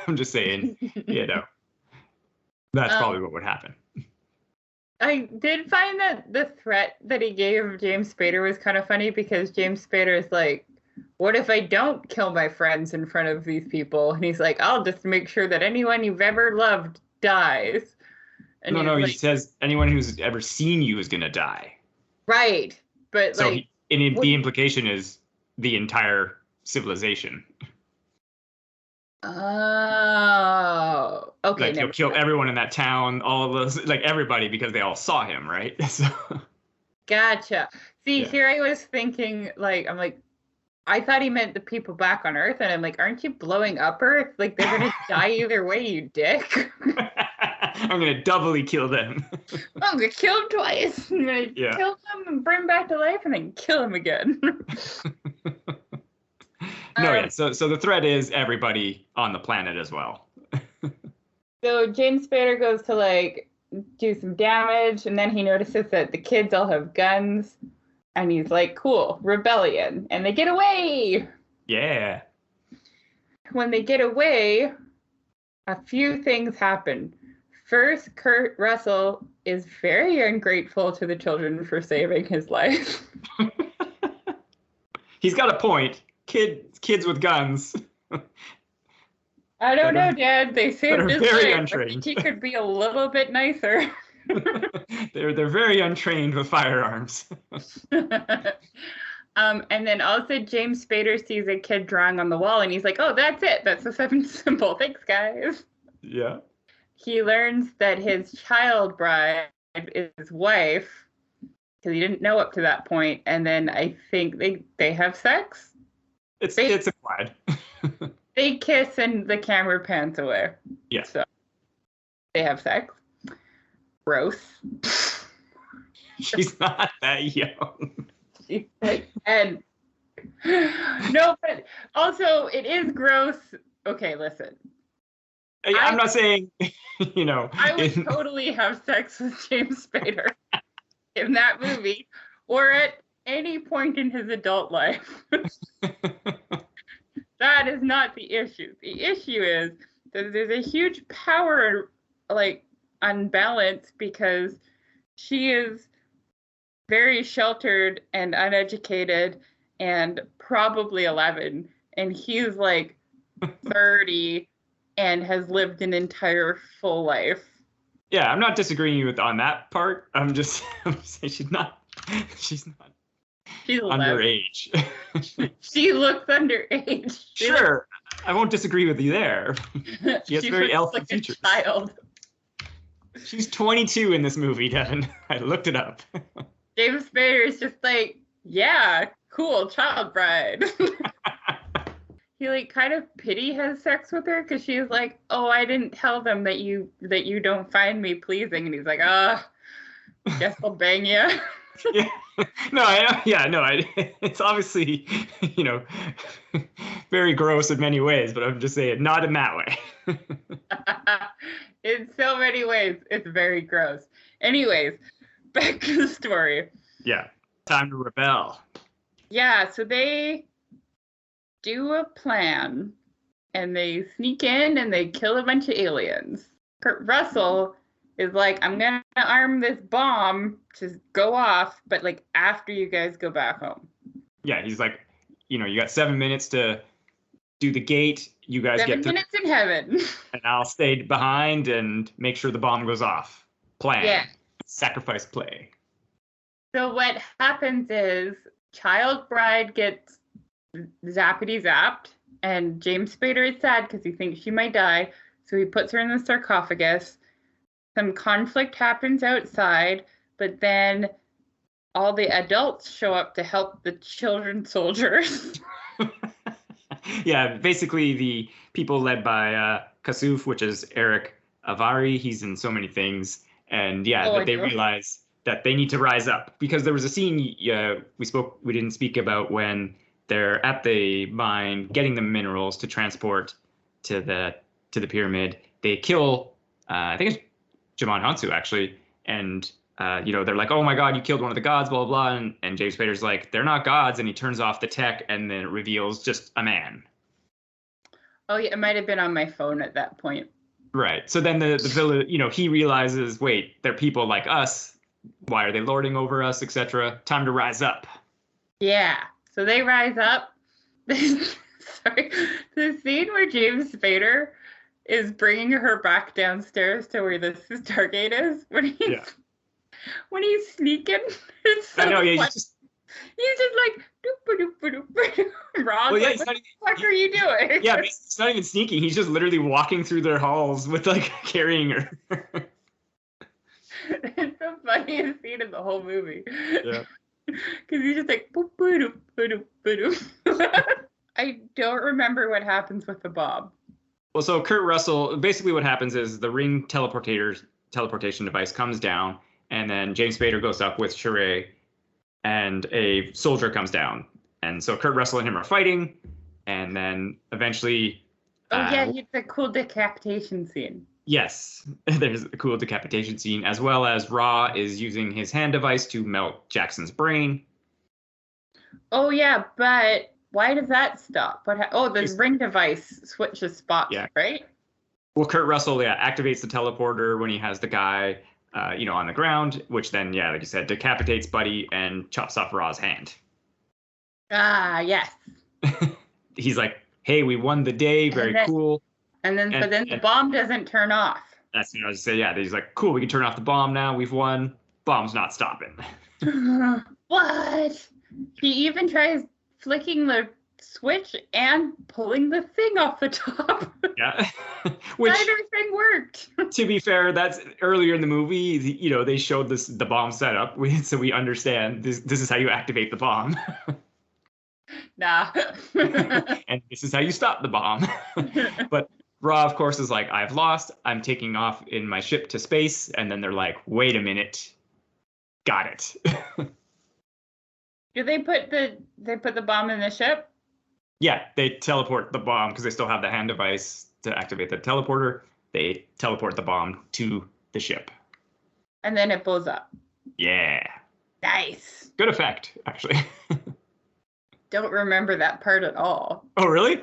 I'm just saying, that's probably what would happen. I did find that the threat that he gave James Spader was kind of funny, because James Spader is like, what if I don't kill my friends in front of these people? And he's like, I'll just make sure that anyone you've ever loved dies. And no, he says anyone who's ever seen you is going to die. Right. But so the implication is the entire civilization. Oh, okay. Like he'll kill everyone in that town, all of those, like everybody, because they all saw him, right? So. Gotcha. See, here I was thinking, I'm like, I thought he meant the people back on Earth, and I'm like, aren't you blowing up Earth? Like, they're going to die either way, you dick. I'm going to doubly kill them. I'm going to kill him twice. I'm going to kill them and bring him back to life, and then kill him again. So the threat is everybody on the planet as well. So James Spader goes to, do some damage, and then he notices that the kids all have guns, and he's like, cool, rebellion. And they get away! Yeah. When they get away, a few things happen. First, Kurt Russell is very ungrateful to the children for saving his life. He's got a point. Kids with guns. I don't know, Dad. They saved his life. Untrained. He could be a little bit nicer. They're very untrained with firearms. And then also James Spader sees a kid drawing on the wall, and he's like, oh, that's it. That's the 7th symbol. Thanks, guys. Yeah. He learns that his child bride is his wife, because he didn't know up to that point. And then I think they have sex. It's implied. They kiss and the camera pans away. Yeah. So they have sex. Gross. She's not that young. She's like 10. No, but also it is gross. Okay, listen. I'm not saying, I would totally have sex with James Spader in that movie, or at any point in his adult life. That is not the issue. The issue is that there's a huge power like unbalance because she is very sheltered and uneducated and probably 11, and he's like 30 and has lived an entire full life. Yeah, I'm not disagreeing with on that part. I'm just saying she's not She's underage. She looks underage. Sure, I won't disagree with you there. She has very elfy like features. A child. She's 22 in this movie, Devin. I looked it up. James Spader is just like, yeah, cool, child bride. He like kind of pity has sex with her because she's like, oh, I didn't tell them that you don't find me pleasing, and he's like, guess I'll bang you. Yeah. No, it's obviously, very gross in many ways, but I'm just saying not in that way. In so many ways, it's very gross. Anyways, back to the story. Yeah, time to rebel. Yeah, so they do a plan, and they sneak in and they kill a bunch of aliens. Kurt Russell is like, I'm gonna arm this bomb to go off, but like after you guys go back home. Yeah, he's like, you got 7 minutes to do the gate. You guys 7 minutes in heaven. And I'll stay behind and make sure the bomb goes off. Plan. Yeah. Sacrifice play. So what happens is child bride gets zappity zapped, and James Spader is sad because he thinks she might die. So he puts her in the sarcophagus. Some conflict happens outside, but then all the adults show up to help the children soldiers. Yeah, basically the people led by Kasuf, which is Eric Avari. He's in so many things. And yeah, they realize that they need to rise up, because there was a scene we didn't speak about when they're at the mine getting the minerals to transport to the pyramid. They kill, I think it's Jamon Hansu actually, and they're like, oh my god, you killed one of the gods, blah blah blah, and James Spader's like, they're not gods, and he turns off the tech, and then it reveals just a man. Oh yeah, it might have been on my phone at that point. Right. So then the villain, he realizes, wait, they're people like us. Why are they lording over us, etc.? Time to rise up. Yeah. So they rise up. Sorry. The scene where James Spader is bringing her back downstairs to where the Stargate is, when he's sneaking. It's so I know, yeah. He's just like, Ron, well, yeah, like, what the fuck are you doing? Yeah, it's not even sneaking. He's just literally walking through their halls with, like, carrying her. It's the funniest scene in the whole movie. Yeah. Because he's just like, I don't remember what happens with the bomb. Well, so Kurt Russell, basically what happens is the ring teleportation device comes down, and then James Spader goes up with Sheree, and a soldier comes down. And so Kurt Russell and him are fighting, and then eventually... it's a cool decapitation scene. Yes, there's a cool decapitation scene, as well as Ra is using his hand device to melt Jackson's brain. Oh, yeah, but why does that stop? The ring device switches spots, right? Well, Kurt Russell, activates the teleporter when he has the guy, on the ground, which then, like you said, decapitates Buddy and chops off Ra's hand. Ah, yes. He's like, hey, we won the day, very cool. But then the bomb doesn't turn off. That's what I was saying. Yeah, he's like, cool, we can turn off the bomb now. We've won. Bomb's not stopping. What? He even tries flicking the switch and pulling the thing off the top. Yeah. Which, neither thing worked. To be fair, that's earlier in the movie. They showed the bomb setup, so we understand this is how you activate the bomb. Nah. And this is how you stop the bomb. But Ra, of course, is like, I've lost. I'm taking off in my ship to space. And then they're like, wait a minute. Got it. Do they put the bomb in the ship? Yeah, they teleport the bomb because they still have the hand device to activate the teleporter. They teleport the bomb to the ship. And then it blows up. Yeah. Nice. Good effect, actually. Don't remember that part at all. Oh, really?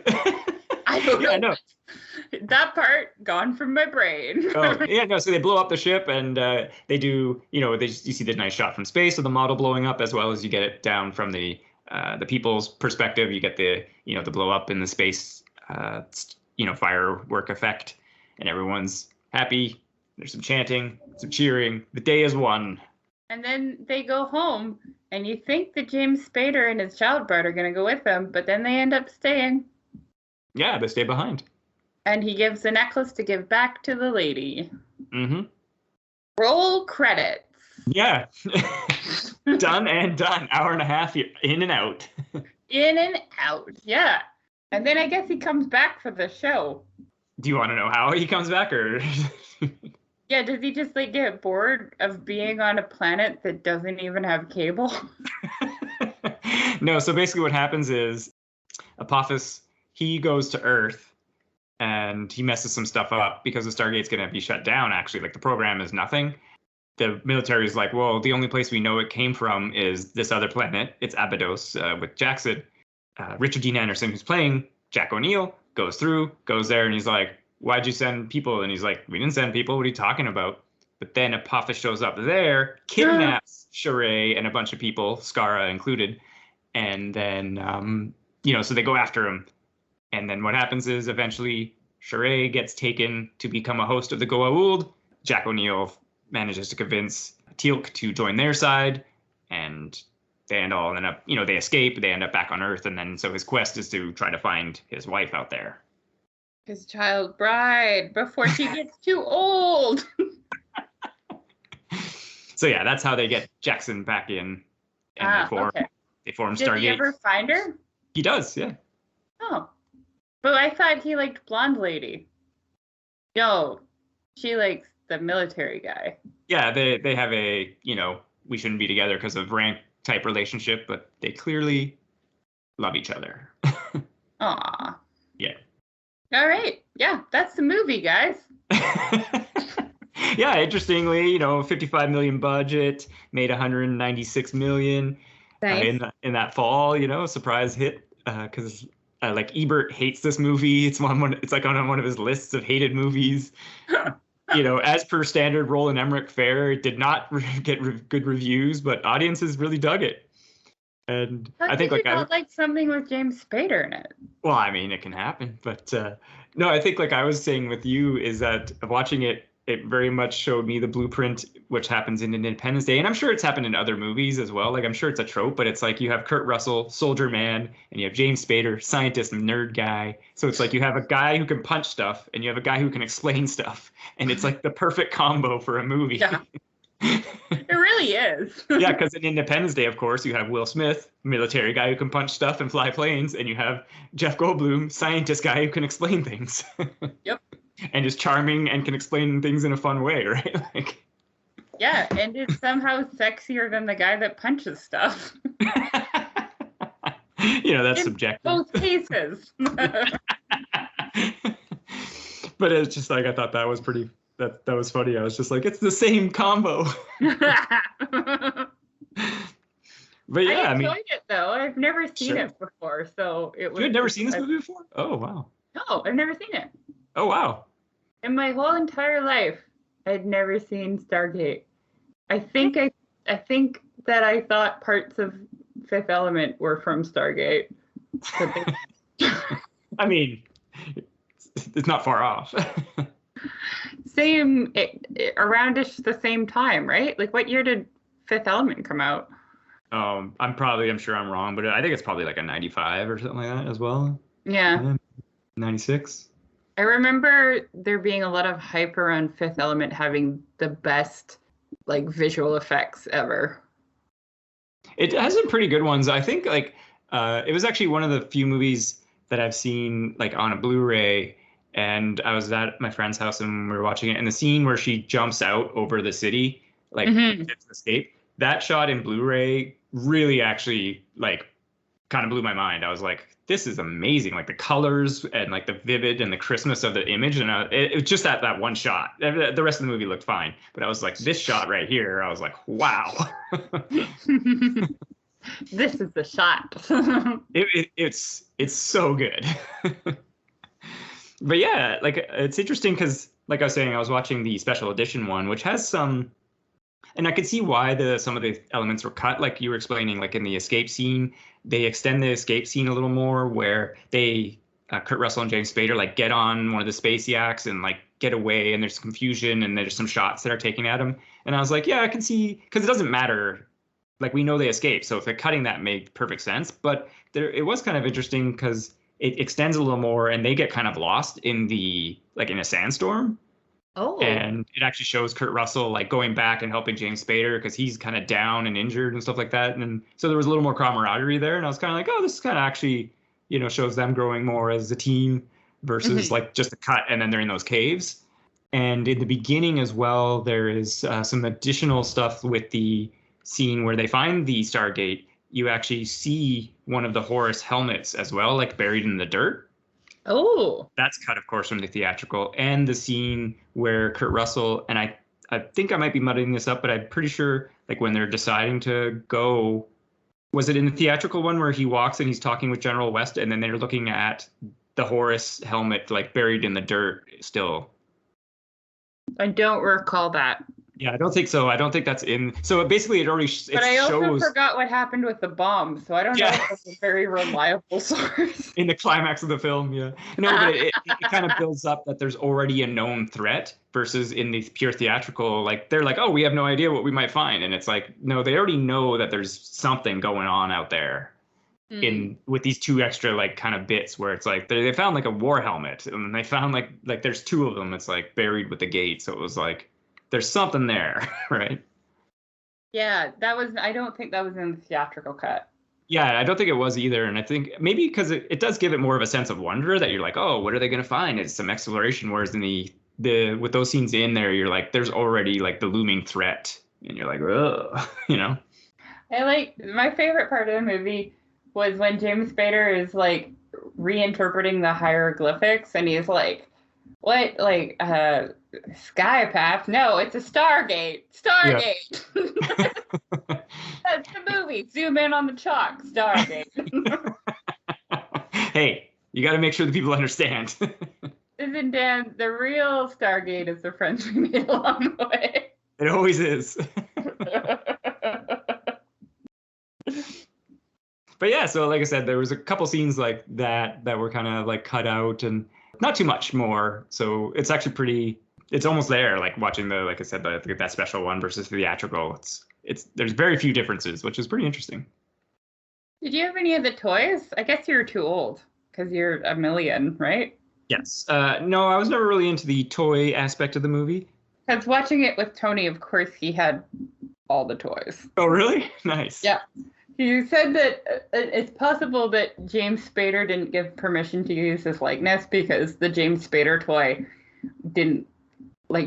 I don't know. Yeah, no. That part gone from my brain. Oh, yeah, no. So they blow up the ship, and they do, you see the nice shot from space of the model blowing up, as well as you get it down from the people's perspective. You get the blow up in the space, firework effect, and everyone's happy. There's some chanting, some cheering. The day is won. And then they go home, and you think that James Spader and his child bride are going to go with them, but then they end up staying. Yeah, they stay behind. And he gives the necklace to give back to the lady. Mm-hmm. Roll credits. Yeah. Done and done. Hour and a half, you're in and out. In and out, yeah. And then I guess he comes back for the show. Do you want to know how he comes back, or? Yeah, does he just get bored of being on a planet that doesn't even have cable? No, so basically what happens is Apophis, he goes to Earth and he messes some stuff up because the Stargate's going to be shut down, actually. The program is nothing. The military is like, well, the only place we know it came from is this other planet. It's Abydos with Jackson. Richard Dean Anderson, who's playing Jack O'Neill, goes there, and he's like, why'd you send people? And he's like, we didn't send people. What are you talking about? But then Apophis shows up there, kidnaps Sheree and a bunch of people, Skara included. And then, so they go after him. And then what happens is eventually Sheree gets taken to become a host of the Goa'uld. Jack O'Neill manages to convince Teal'c to join their side. And they all end up, they escape. They end up back on Earth. And then so his quest is to try to find his wife out there. His child bride before she gets too old. So yeah, that's how they get Jackson back in. And they form Stargate. Did he ever find her? He does, yeah. Oh. But I thought he liked blonde lady. No, she likes the military guy. Yeah, they have a, we shouldn't be together because of rank type relationship, but they clearly love each other. Aw. Yeah. All right. Yeah, that's the movie, guys. Yeah, interestingly, 55 million budget, made 196 million Nice. in that fall, surprise hit because Ebert hates this movie. It's on one of his lists of hated movies. As per standard Roland Emmerich fare, it did not get good reviews, but audiences really dug it. And I think I like something with James Spader in it. Well, I mean, it can happen, but no, I think I was saying with you is that watching it very much showed me the blueprint which happens in Independence Day, and I'm sure it's happened in other movies as well. I'm sure it's a trope, but it's you have Kurt Russell, soldier man, and you have James Spader, scientist and nerd guy. So it's you have a guy who can punch stuff, and you have a guy who can explain stuff, and it's the perfect combo for a movie. Yeah. It really is. Yeah, because in Independence Day, of course, you have Will Smith, military guy who can punch stuff and fly planes, and you have Jeff Goldblum, scientist guy who can explain things. Yep. And is charming and can explain things in a fun way, right? Yeah, and it's somehow sexier than the guy that punches stuff. That's subjective. Both cases. But it's just I thought that was pretty. That was funny. I was just it's the same combo. But yeah, I enjoyed it though. I've never seen it before, so it was. You had never seen this movie before? Oh wow. No, I've never seen it. Oh wow. In my whole entire life, I'd never seen Stargate. I think that I thought parts of Fifth Element were from Stargate. I mean, it's not far off. Same, aroundish the same time, right? What year did Fifth Element come out? I'm sure I'm wrong, but I think it's probably a 95 or something like that as well. Yeah. 96. I remember there being a lot of hype around Fifth Element having the best visual effects ever. It has some pretty good ones. I think it was actually one of the few movies that I've seen on a Blu-ray, and I was at my friend's house and we were watching it, and the scene where she jumps out over the city, to escape, that shot in Blu-ray really actually kind of blew my mind. I was like, this is amazing. Like the colors and like the vivid and the crispness of the image. And it was just that one shot. The rest of the movie looked fine. But I was like, this shot right here, I was like, wow. This is the shot. It's so good. But yeah, like it's interesting because, like I was saying, I was watching the special edition one, which has some, and I could see why some of the elements were cut. Like you were explaining, like in the escape scene, they extend the escape scene a little more, where they Kurt Russell and James Spader like get on one of the space yaks and like get away, and there's confusion, and there's some shots that are taken at them. And I was like, yeah, I can see, because it doesn't matter. Like we know they escaped, so if they're cutting that made perfect sense. But it was kind of interesting because it extends a little more, and they get kind of lost in in a sandstorm. Oh. And it actually shows Kurt Russell like going back and helping James Spader because he's kind of down and injured and stuff like that. And so there was a little more camaraderie there, and I was kind of like, oh, this is kind of actually, shows them growing more as a team versus like just a cut and then they're in those caves. And in the beginning as well, there is some additional stuff with the scene where they find the Stargate. You actually see one of the Horus helmets as well, like buried in the dirt. Oh. That's cut, of course, from the theatrical. And the scene where Kurt Russell, and I think I might be mudding this up, but I'm pretty sure like when they're deciding to go, was it in the theatrical one where he walks and he's talking with General West, and then they're looking at the Horus helmet like buried in the dirt still? I don't recall that. Yeah, I don't think so. I don't think that's in. So basically, it shows. But I also forgot what happened with the bomb, so I don't know if that's a very reliable source. In the climax of the film, yeah. No, but it kind of builds up that there's already a known threat versus in the pure theatrical, like they're like, oh, we have no idea what we might find, and it's like, no, they already know that there's something going on out there. With these two extra like kind of bits where it's like they found like a war helmet, and they found like there's two of them. It's like buried with the gate, so it was like, there's something there, right? Yeah, I don't think that was in the theatrical cut. Yeah, I don't think it was either. And I think maybe because it does give it more of a sense of wonder that you're like, oh, what are they going to find? It's some exploration. Whereas in the with those scenes in there, you're like, there's already like the looming threat. And you're like, oh, My favorite part of the movie was when James Spader is like reinterpreting the hieroglyphics, and he's like, what, like, sky path? No, it's a Stargate. Stargate. Yeah. That's the movie. Zoom in on the chalk. Stargate. Hey, you got to make sure the people understand. Isn't Dan, the real Stargate is the friends we made along the way. It always is. But yeah, so like I said, there was a couple scenes like that were kind of like cut out, and not too much more. So it's actually it's almost there, like watching like I said, that special one versus theatrical. There's very few differences, which is pretty interesting. Did you have any of the toys? I guess you're too old because you're a million, right? Yes. No, I was never really into the toy aspect of the movie. Because watching it with Tony, of course, he had all the toys. Oh, really? Nice. Yeah. You said that it's possible that James Spader didn't give permission to use his likeness because the James Spader toy didn't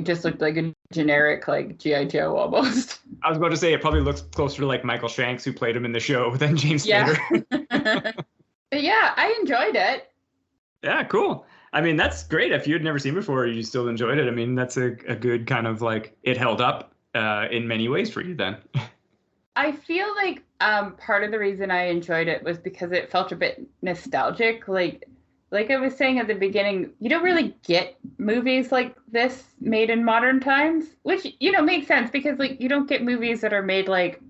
just looked like a generic like G.I. Joe almost. I was about to say it probably looks closer to like Michael Shanks, who played him in the show, than James Spader. But yeah, I enjoyed it. Yeah, cool. I mean, that's great. If you had never seen before, you still enjoyed it. I mean, that's a good kind of like, it held up in many ways for you then. I feel like part of the reason I enjoyed it was because it felt a bit nostalgic. Like I was saying at the beginning, you don't really get movies like this made in modern times, which, makes sense because like you don't get movies that are made like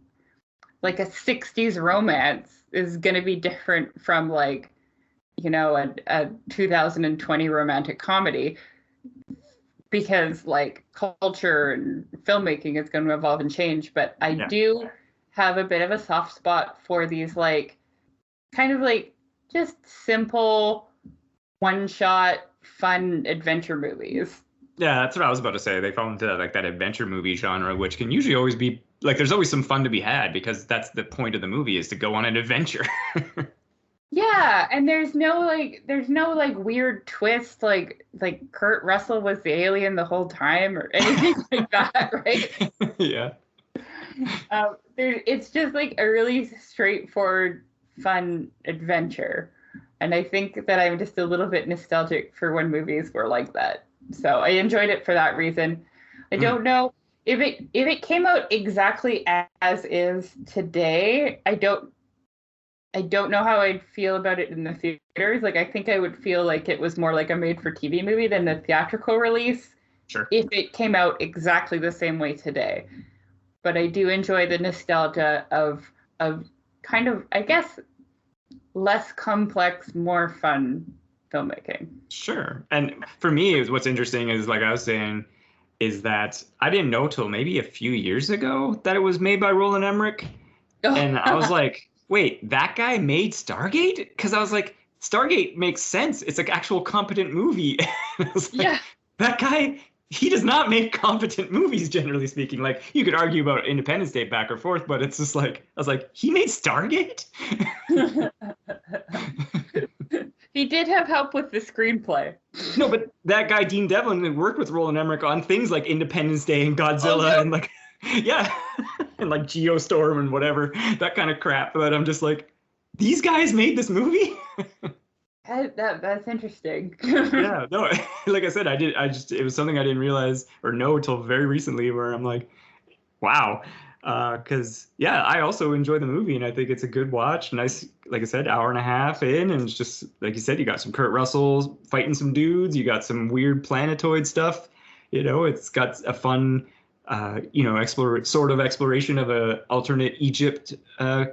a 60s romance is going to be different from like, a 2020 romantic comedy, because like culture and filmmaking is going to evolve and change. But I do have a bit of a soft spot for these like kind of like just simple one-shot fun adventure movies. Yeah, that's what I was about to say. They fall into like that adventure movie genre, which can usually always be like, there's always some fun to be had because that's the point of the movie, is to go on an adventure. Yeah, and there's no weird twist like Kurt Russell was the alien the whole time or anything like that, right? Yeah. It's just like a really straightforward, fun adventure. And I think that I'm just a little bit nostalgic for when movies were like that. So I enjoyed it for that reason. I don't know if it came out exactly as is today. I don't know how I'd feel about it in the theaters. Like I think I would feel like it was more like a made-for-TV movie than the theatrical release. Sure. If it came out exactly the same way today. But I do enjoy the nostalgia of kind of, I guess, less complex, more fun filmmaking. Sure. And for me, what's interesting is, like I was saying, is that I didn't know till maybe a few years ago that it was made by Roland Emmerich. And I was like, wait, that guy made Stargate? Because I was like, Stargate makes sense. It's like actual competent movie. I was like, yeah. That guy, he does not make competent movies, generally speaking. Like, you could argue about Independence Day back or forth, but it's just like, I was like, he made Stargate? He did have help with the screenplay. No, but that guy, Dean Devlin, worked with Roland Emmerich on things like Independence Day and Godzilla and like, yeah, and like Geostorm and whatever, that kind of crap. But I'm just like, these guys made this movie? That's interesting. Yeah, no, like I said, it was something I didn't realize or know till very recently where I'm like, wow. Because yeah, I also enjoy the movie and I think it's a good watch. Nice, like I said, hour and a half in, and it's just like you said, you got some Kurt Russell fighting some dudes, you got some weird planetoid stuff. It's got a fun, sort of exploration of a alternate Egypt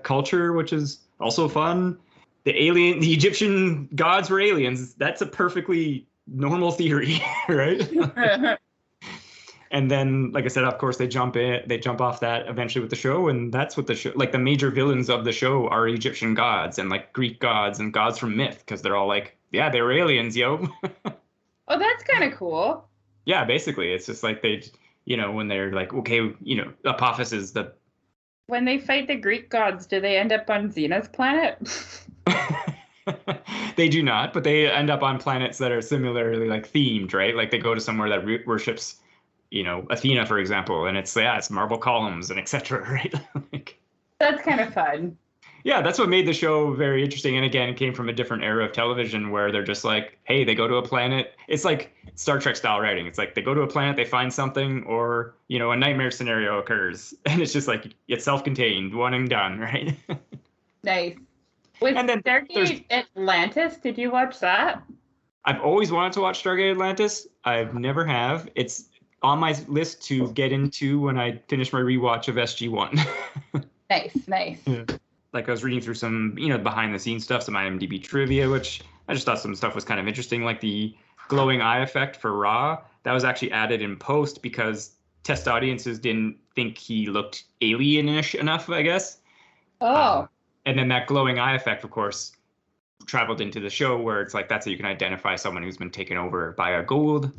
culture, which is also fun. The Egyptian gods were aliens. That's a perfectly normal theory, right? And then, like I said, of course, they jump off that eventually with the show, and that's what the show, like the major villains of the show are Egyptian gods and like Greek gods and gods from myth, because they're all like, yeah, they were aliens, yo. Oh, that's kind of cool. Yeah, basically, it's just like they, when they're like, okay, Apophis is the. When they fight the Greek gods, do they end up on Xena's planet? They do not, but they end up on planets that are similarly like themed, right? Like they go to somewhere that worships, Athena, for example, and it's marble columns and etc. Right? Like, that's kind of fun. Yeah, that's what made the show very interesting. And again, it came from a different era of television where they're just like, hey, they go to a planet. It's like Star Trek style writing. It's like they go to a planet, they find something, or, a nightmare scenario occurs. And it's just like, it's self-contained, one and done, right? Nice. With Stargate Atlantis, did you watch that? I've always wanted to watch Stargate Atlantis. I've never have. It's on my list to get into when I finish my rewatch of SG-1. Nice. Yeah. Like I was reading through some, behind the scenes stuff, some IMDb trivia, which I just thought some stuff was kind of interesting, like the glowing eye effect for Ra. That was actually added in post because test audiences didn't think he looked alienish enough, I guess. Oh. And then that glowing eye effect, of course, traveled into the show where it's like that's how you can identify someone who's been taken over by a Goa'uld.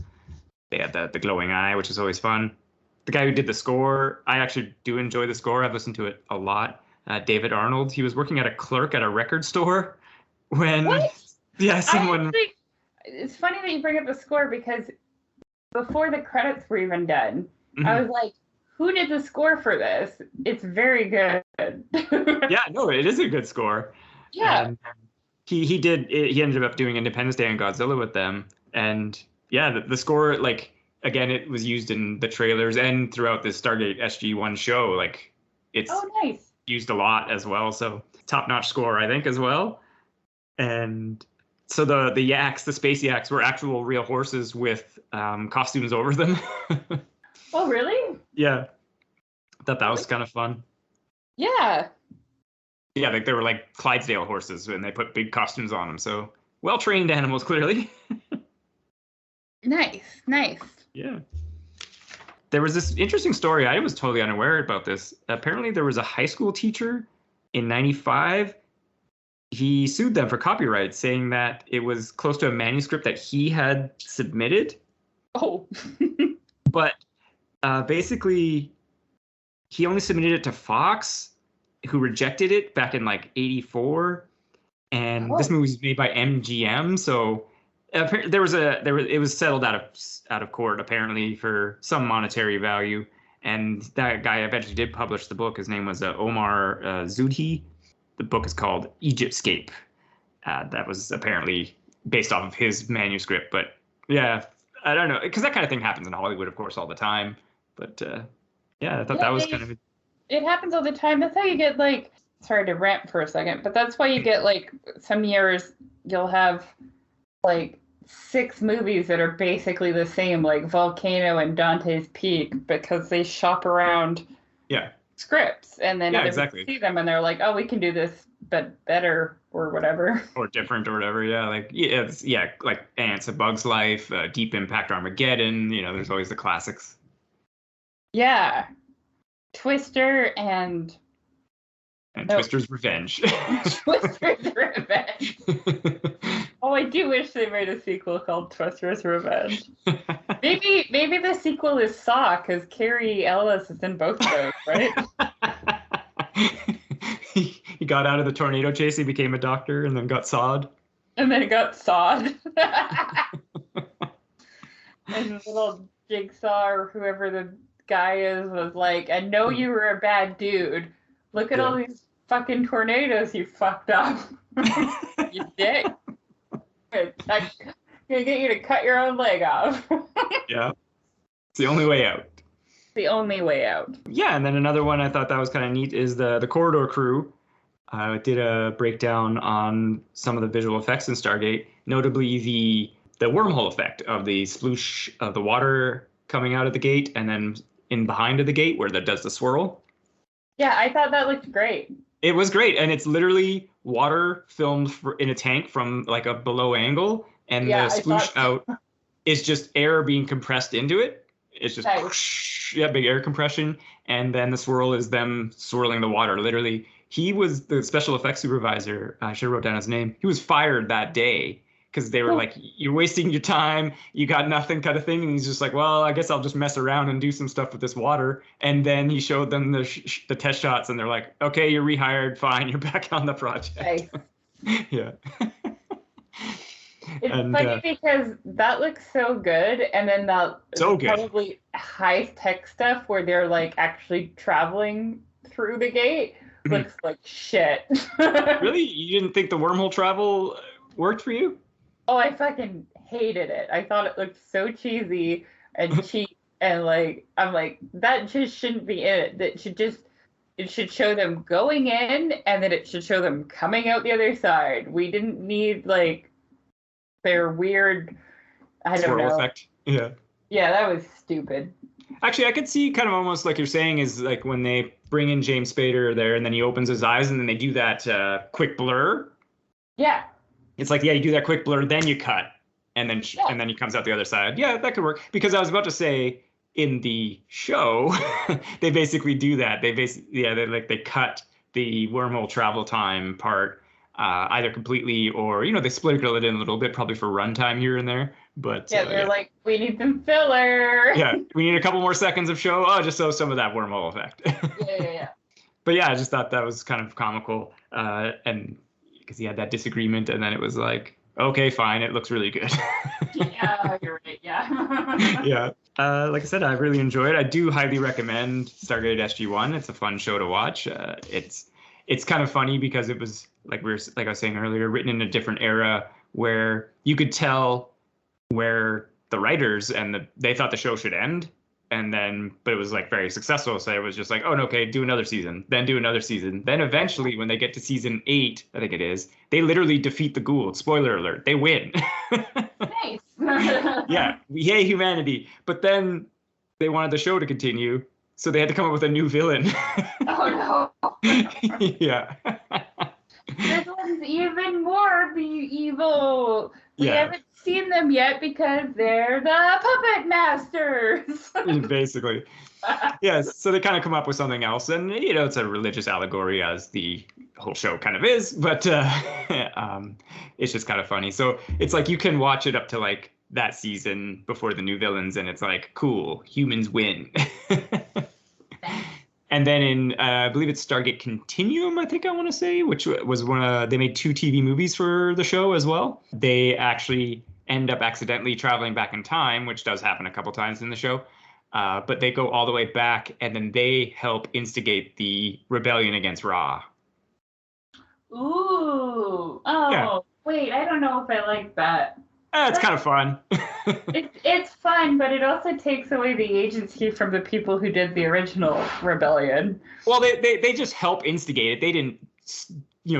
They had the glowing eye, which is always fun. The guy who did the score, I actually do enjoy the score. I've listened to it a lot. David Arnold, he was working at a clerk at a record store when someone. It's funny that you bring up the score because before the credits were even done, Mm-hmm. I was like, who did the score for this? It's very good. Yeah, no, it is a good score. Yeah. And he ended up doing Independence Day and Godzilla with them. And yeah, the score, like, again, it was used in the trailers and throughout the Stargate SG-1 show. Like, it's nice. Used a lot as well. So top-notch score, I think, as well. And so the yaks, the space yaks, were actual real horses with costumes over them. Oh, really? Yeah. I thought that was kind of fun. Yeah. Yeah, like they were like Clydesdale horses and they put big costumes on them. So well-trained animals, clearly. Nice. Yeah. There was this interesting story. I was totally unaware about this. Apparently, there was a high school teacher in 95. He sued them for copyright, saying that it was close to a manuscript that he had submitted. Oh. But basically, he only submitted it to Fox, who rejected it back in like 84. And this movie was made by MGM, so it was settled out of court apparently for some monetary value, and that guy eventually did publish the book. His name was Omar Zudhi. The book is called Egyptscape, that was apparently based off of his manuscript. But yeah, I don't know, because that kind of thing happens in Hollywood, of course, all the time. But yeah, I thought that was kind of. It happens all the time. That's how you get like. Sorry to rant for a second, but that's why you get like some years you'll have like 6 movies that are basically the same, like Volcano and Dante's Peak, because they shop around scripts, and then other people see them and they're like, oh, we can do this but better or whatever, or different or whatever. Like Ants, A Bug's Life, Deep Impact, Armageddon. There's always the classics. Twister and Twister's Revenge. Twister's Revenge. Oh, I do wish they made a sequel called Twister's Revenge. Maybe the sequel is Saw, because Carrie Ellis is in both of those, right? He got out of the tornado chase, he became a doctor, and then got sawed. And then got sawed. And the little Jigsaw, or whoever the guy is, was like, I know you were a bad dude. Look at all these fucking tornadoes you fucked up. You dick. I'm gonna get you to cut your own leg off. Yeah. It's the only way out. The only way out. Yeah, and then another one I thought that was kind of neat is the Corridor Crew. I did a breakdown on some of the visual effects in Stargate, notably the wormhole effect of the sploosh of the water coming out of the gate, and then in behind of the gate where that does the swirl. Yeah, I thought that looked great. It was great, and it's literally water filmed in a tank from like a below angle, and the sploosh out is just air being compressed into it. It's just whoosh, big air compression, and then the swirl is them swirling the water. Literally, he was the special effects supervisor. I should have wrote down his name. He was fired that day because they were like, "You're wasting your time. You got nothing," kind of thing. And he's just like, "Well, I guess I'll just mess around and do some stuff with this water." And then he showed them the test shots, and they're like, "Okay, you're rehired. Fine, you're back on the project." Nice. Yeah. It's funny because that looks so good, and then that probably high-tech stuff where they're like actually traveling through the gate looks like shit. Really? You didn't think the wormhole travel worked for you? Oh, I fucking hated it. I thought it looked so cheesy and cheap, and like I'm like, that just shouldn't be it. It should show them going in, and then it should show them coming out the other side. We didn't need like their weird, I don't know. Effect. Yeah. Yeah, that was stupid. Actually, I could see kind of almost like you're saying is like when they bring in James Spader there, and then he opens his eyes, and then they do that quick blur. Yeah. It's like, you do that quick blur, then you cut, and then he comes out the other side. Yeah, that could work. Because I was about to say, in the show, they basically do that. They cut the wormhole travel time part either completely or they sprinkle it in a little bit, probably for runtime here and there. But they're like, we need some filler. Yeah, we need a couple more seconds of show. Oh, just so some of that wormhole effect. Yeah. But yeah, I just thought that was kind of comical, and because he had that disagreement, and then it was like, okay, fine, it looks really good. Yeah, you're right. Yeah. Yeah. Like I said, I really enjoyed it. I do highly recommend Stargate SG-1. It's a fun show to watch. It's kind of funny because it was like I was saying earlier, written in a different era where you could tell where the writers they thought the show should end, but it was like very successful. So it was just like, oh, no, okay, do another season, then do another season. Then eventually, when they get to season 8, I think it is, they literally defeat the Goa'uld. Spoiler alert, they win. Nice. Yeah, yay humanity. But then they wanted the show to continue, so they had to come up with a new villain. Oh no. Yeah. This one's even more evil. We haven't seen them yet because they're the puppet masters. Basically. Yes, so they kind of come up with something else, and it's a religious allegory, as the whole show kind of is, but it's just kind of funny. So it's like you can watch it up to like that season before the new villains, and it's like, cool, humans win. And then in, I believe it's Stargate Continuum, I think I want to say, which was they made 2 TV movies for the show as well. They actually end up accidentally traveling back in time, which does happen a couple times in the show. But they go all the way back, and then they help instigate the rebellion against Ra. Ooh. Oh. Yeah. Wait, I don't know if I like that. It's kind of fun. It's fun, but it also takes away the agency from the people who did the original rebellion. Well, they just help instigate it. They didn't,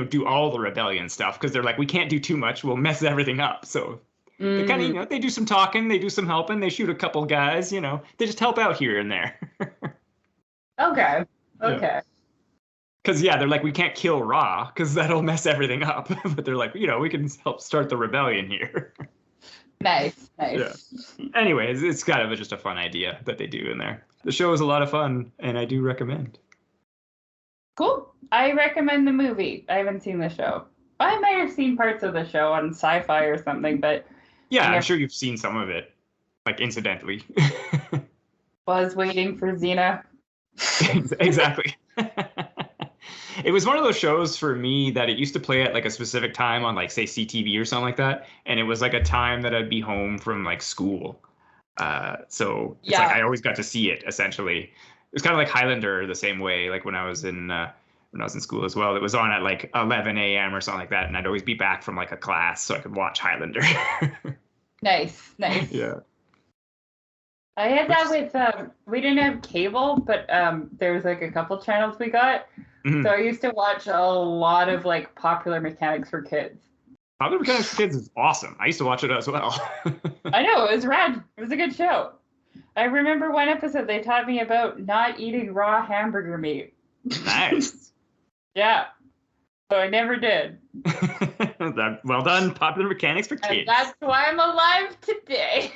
do all the rebellion stuff because they're like, we can't do too much. We'll mess everything up. So they kind of, they do some talking, they do some helping, they shoot a couple guys, they just help out here and there. Okay. Because, they're like, we can't kill Ra because that'll mess everything up. But they're like, we can help start the rebellion here. Nice. Yeah. Anyways, it's kind of just a fun idea that they do in there. The show is a lot of fun, and I do recommend. Cool. I recommend the movie. I haven't seen the show. I might have seen parts of the show on Sci-Fi or something, but... Yeah, I'm sure you've seen some of it, like, incidentally. Was waiting for Xena. Exactly. It was one of those shows for me that it used to play at like a specific time on like say CTV or something like that, and it was like a time that I'd be home from like school. So it's like I always got to see it essentially. It was kind of like Highlander the same way, like when I was in school as well. It was on at like 11 a.m. or something like that, and I'd always be back from like a class so I could watch Highlander. Nice. Yeah. I had that with, we didn't have cable, but there was like a couple channels we got. Mm-hmm. So I used to watch a lot of like Popular Mechanics for Kids. Popular Mechanics for Kids is awesome. I used to watch it as well. I know, it was rad. It was a good show. I remember one episode they taught me about not eating raw hamburger meat. Nice. Yeah. So I never did. Well done, Popular Mechanics for Kids. And that's why I'm alive today.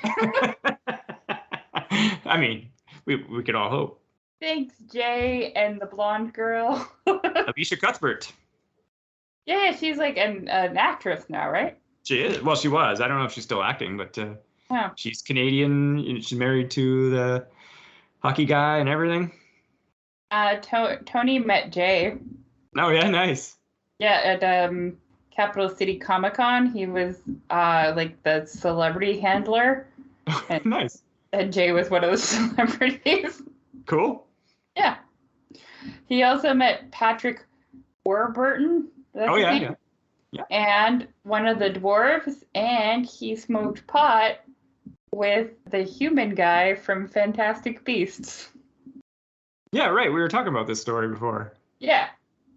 I mean, we could all hope. Thanks, Jay and the blonde girl. Alicia Cuthbert. Yeah, she's like an actress now, right? She is. Well, she was. I don't know if she's still acting, but she's Canadian. She's married to the hockey guy and everything. Tony met Jay. Oh, yeah, nice. Yeah, at Capital City Comic-Con. He was like the celebrity handler. And, nice. And Jay was one of the celebrities. Cool. Yeah. He also met Patrick Warburton. Yeah. And one of the dwarves, and he smoked pot with the human guy from Fantastic Beasts. Yeah, right. We were talking about this story before. Yeah.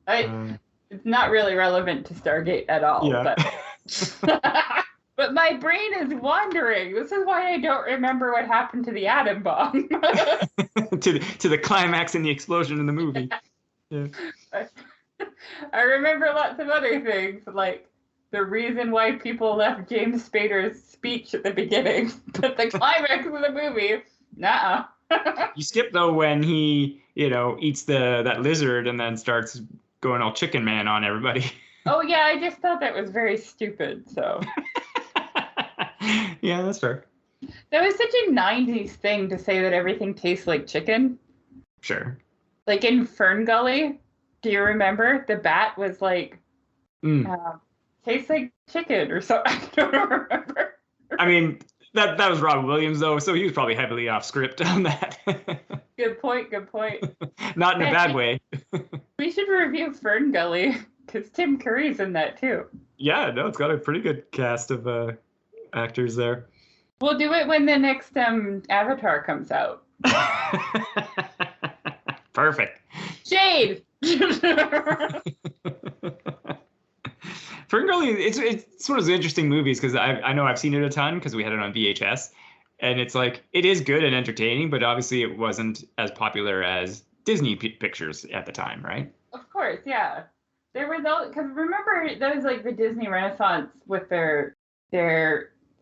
It's not really relevant to Stargate at all. Yeah. But my brain is wandering. This is why I don't remember what happened to the atom bomb. to the climax and the explosion in the movie. Yeah. I remember lots of other things, like the reason why people left James Spader's speech at the beginning, but the climax of the movie, nuh-uh. You skip though when he, eats that lizard and then starts going all chicken man on everybody. Oh yeah, I just thought that was very stupid, so. Yeah, that's fair. That was such a 90s thing to say that everything tastes like chicken. Sure. Like in Fern Gully, do you remember? The bat was like, tastes like chicken or something. I don't remember. I mean, that was Robin Williams, though, so he was probably heavily off script on that. Good point. Not in a bad way. We should review Fern Gully, because Tim Curry's in that, too. Yeah, no, it's got a pretty good cast of actors there. We'll do it when the next Avatar comes out. Perfect. Shade! Ferngully, it's one of those interesting movies because I know I've seen it a ton because we had it on VHS, and it's like it is good and entertaining, but obviously it wasn't as popular as Disney pictures at the time, right? Of course, yeah. There was all because remember that was like the Disney Renaissance with their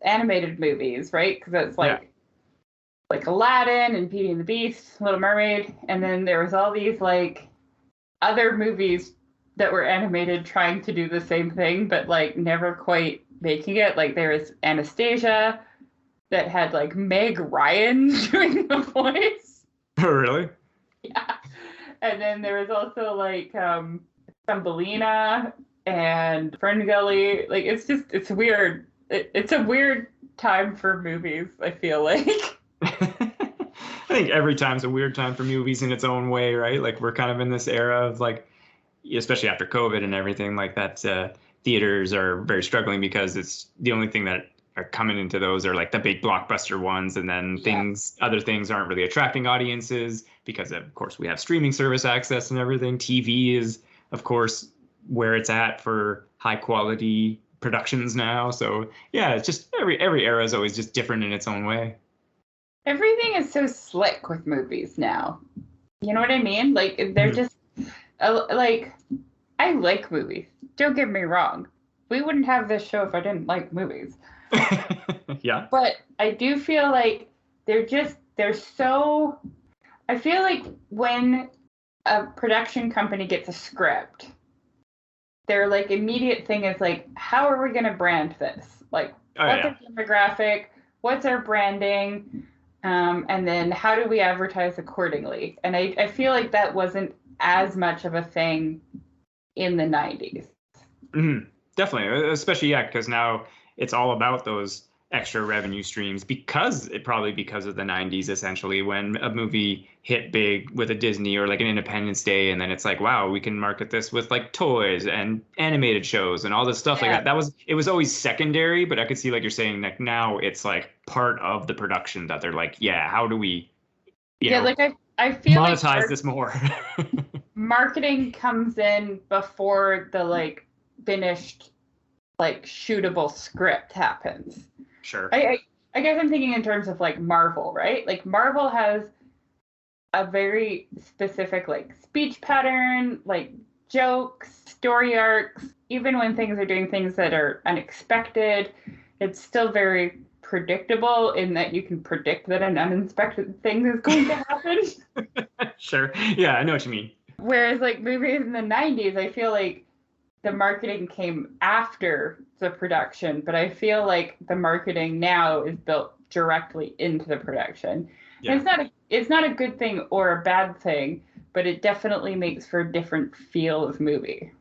animated movies, right? Because it's like Aladdin and Beauty and the Beast, Little Mermaid, and then there was all these like other movies that were animated trying to do the same thing, but like never quite making it. Like there was Anastasia that had like Meg Ryan doing the voice. Oh, really? Yeah. And then there was also like Thumbelina and Ferngully. Like it's weird. It's a weird time for movies, I feel like. I think every time's a weird time for movies in its own way, right? Like we're kind of in this era of like, especially after COVID and everything like that, theaters are very struggling because it's the only thing that are coming into those are like the big blockbuster ones, and then other things aren't really attracting audiences because of course we have streaming service access and everything. TV is of course where it's at for high quality productions now. So yeah, it's just every era is always just different in its own way. Everything is so slick with movies now. You know what I mean? Like they're just like, I like movies. Don't get me wrong. We wouldn't have this show if I didn't like movies. Yeah. But I do feel like they're so, I feel like when a production company gets a script, their like immediate thing is like, how are we going to brand this? Like, what's our demographic? What's our branding? And then how do we advertise accordingly? And I feel like that wasn't as much of a thing in the 90s. Mm-hmm. Definitely, especially because now it's all about those extra revenue streams because of the 90s, essentially, when a movie hit big with a Disney or like an Independence Day, and then it's like, wow, we can market this with like toys and animated shows and all this stuff like that. It was always secondary, but I could see, like you're saying, like now it's like part of the production that they're like, yeah, how do we like I feel monetize like this more? marketing comes in before the like finished like shootable script happens. Sure. I guess I'm thinking in terms of like Marvel, right? Like Marvel has a very specific like speech pattern, like jokes, story arcs. Even when things are doing things that are unexpected, it's still very predictable in that you can predict that an unexpected thing is going to happen. Sure. Yeah, I know what you mean. Whereas like movies in the 90s, I feel like the marketing came after the production, but I feel like the marketing now is built directly into the production. Yeah. And it's not a good thing or a bad thing, but it definitely makes for a different feel of movie.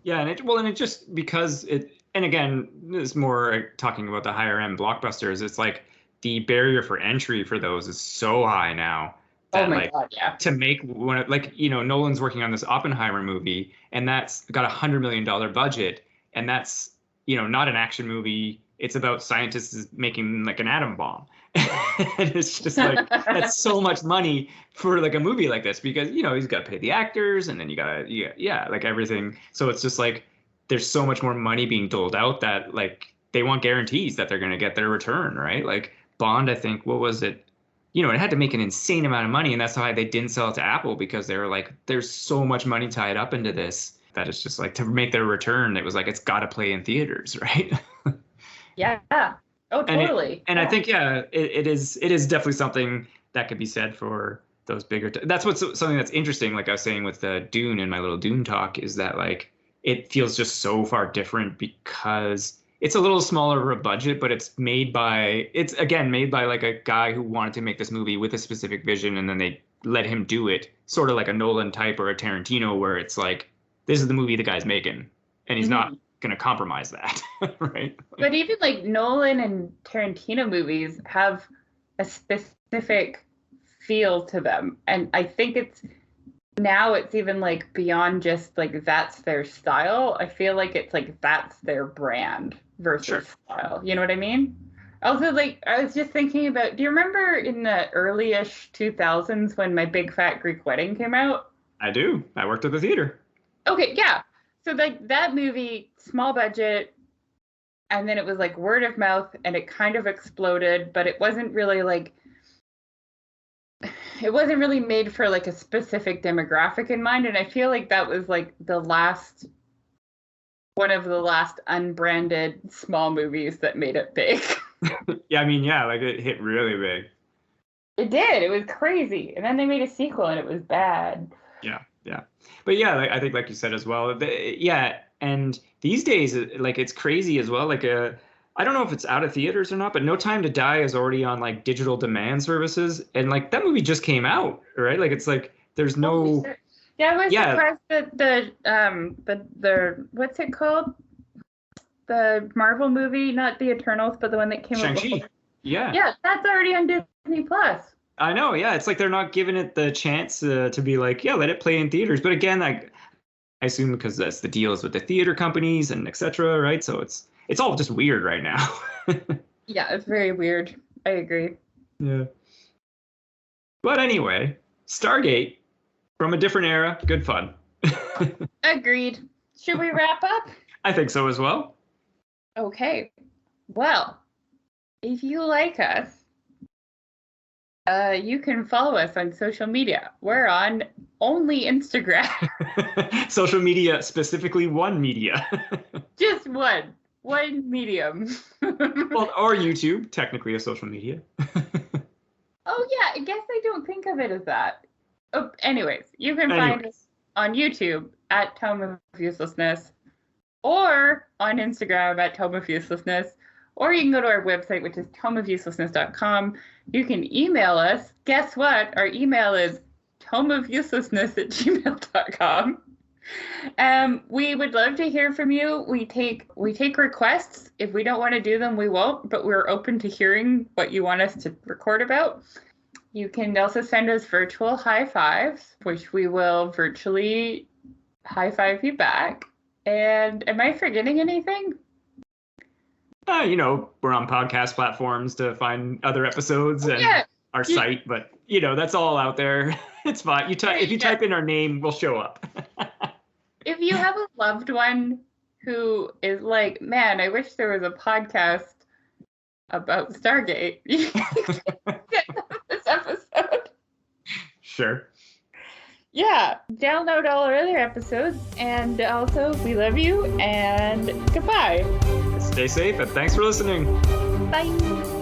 Yeah, and it just because it, and again, this is more talking about the higher end blockbusters. It's like the barrier for entry for those is so high now. That, God, yeah. To make one, like, Nolan's working on this Oppenheimer movie, and that's got $100 million budget, and that's, not an action movie. It's about scientists making like an atom bomb. And it's just like, that's so much money for like a movie like this because, he's got to pay the actors, and then you got to, like everything. So it's just like, there's so much more money being doled out that like they want guarantees that they're going to get their return, right? Like Bond, I think, what was it? It had to make an insane amount of money, and that's why they didn't sell it to Apple, because they were like, there's so much money tied up into this that it's just like, to make their return, it was like, it's got to play in theaters, right? Yeah. Oh, totally. And I think, it is definitely something that could be said for those bigger. That's what's something that's interesting. Like I was saying with Dune in my little Dune talk, is that like it feels just so far different because it's a little smaller of a budget, but it's made by like a guy who wanted to make this movie with a specific vision, and then they let him do it, sort of like a Nolan type or a Tarantino, where it's like, this is the movie the guy's making, and he's not going to compromise that, right? But even like Nolan and Tarantino movies have a specific feel to them, and I think it's even like beyond just like that's their style. I feel like it's like that's their brand versus style. You know what I mean? Also, like, I was just thinking about, do you remember in the early-ish 2000s when My Big Fat Greek Wedding came out? I do. I worked at the theater. Okay, yeah. So like that movie, small budget, and then it was like word of mouth, and it kind of exploded, but it wasn't really made for like a specific demographic in mind. And I feel like that was like one of the last unbranded small movies that made it big. Yeah, I mean, like it hit really big. It did. It was crazy. And then they made a sequel and it was bad. Yeah. But yeah, like, I think like you said as well, and these days, like, it's crazy as well. Like, I don't know if it's out of theaters or not, but No Time to Die is already on like digital demand services. And like that movie just came out, right? Like, it's like, there's no... Yeah, I was surprised that the what's it called? The Marvel movie, not the Eternals, but the one that came out before. Yeah. Yeah, that's already on Disney Plus. I know, yeah. It's like they're not giving it the chance to be like, yeah, let it play in theaters. But again, I I assume because that's the deals with the theater companies and etc. Right? So it's all just weird right now. Yeah, it's very weird. I agree. Yeah. But anyway, Stargate from a different era, good fun. Agreed. Should we wrap up? I think so as well. Okay. Well, if you like us, you can follow us on social media. We're on only Instagram. Social media, specifically one media. Just one medium. Well, or YouTube, technically a social media. Oh yeah, I guess I don't think of it as that. Oh, anyways, you can find us on YouTube at Tome of Uselessness, or on Instagram at Tome of Uselessness, or you can go to our website, which is tomeofuselessness.com. You can email us. Guess what? Our email is tomeofuselessness@gmail.com. We would love to hear from you. We take requests. If we don't want to do them, we won't, but we're open to hearing what you want us to record about. You can also send us virtual high fives, which we will virtually high five you back. And am I forgetting anything? We're on podcast platforms to find other episodes and our site, but that's all out there. It's fine. If you type in our name, we'll show up. If you have a loved one who is like, man, I wish there was a podcast about Stargate, you can get this episode. Sure. Yeah. Download all our other episodes. And also, we love you and goodbye. Stay safe and thanks for listening. Bye.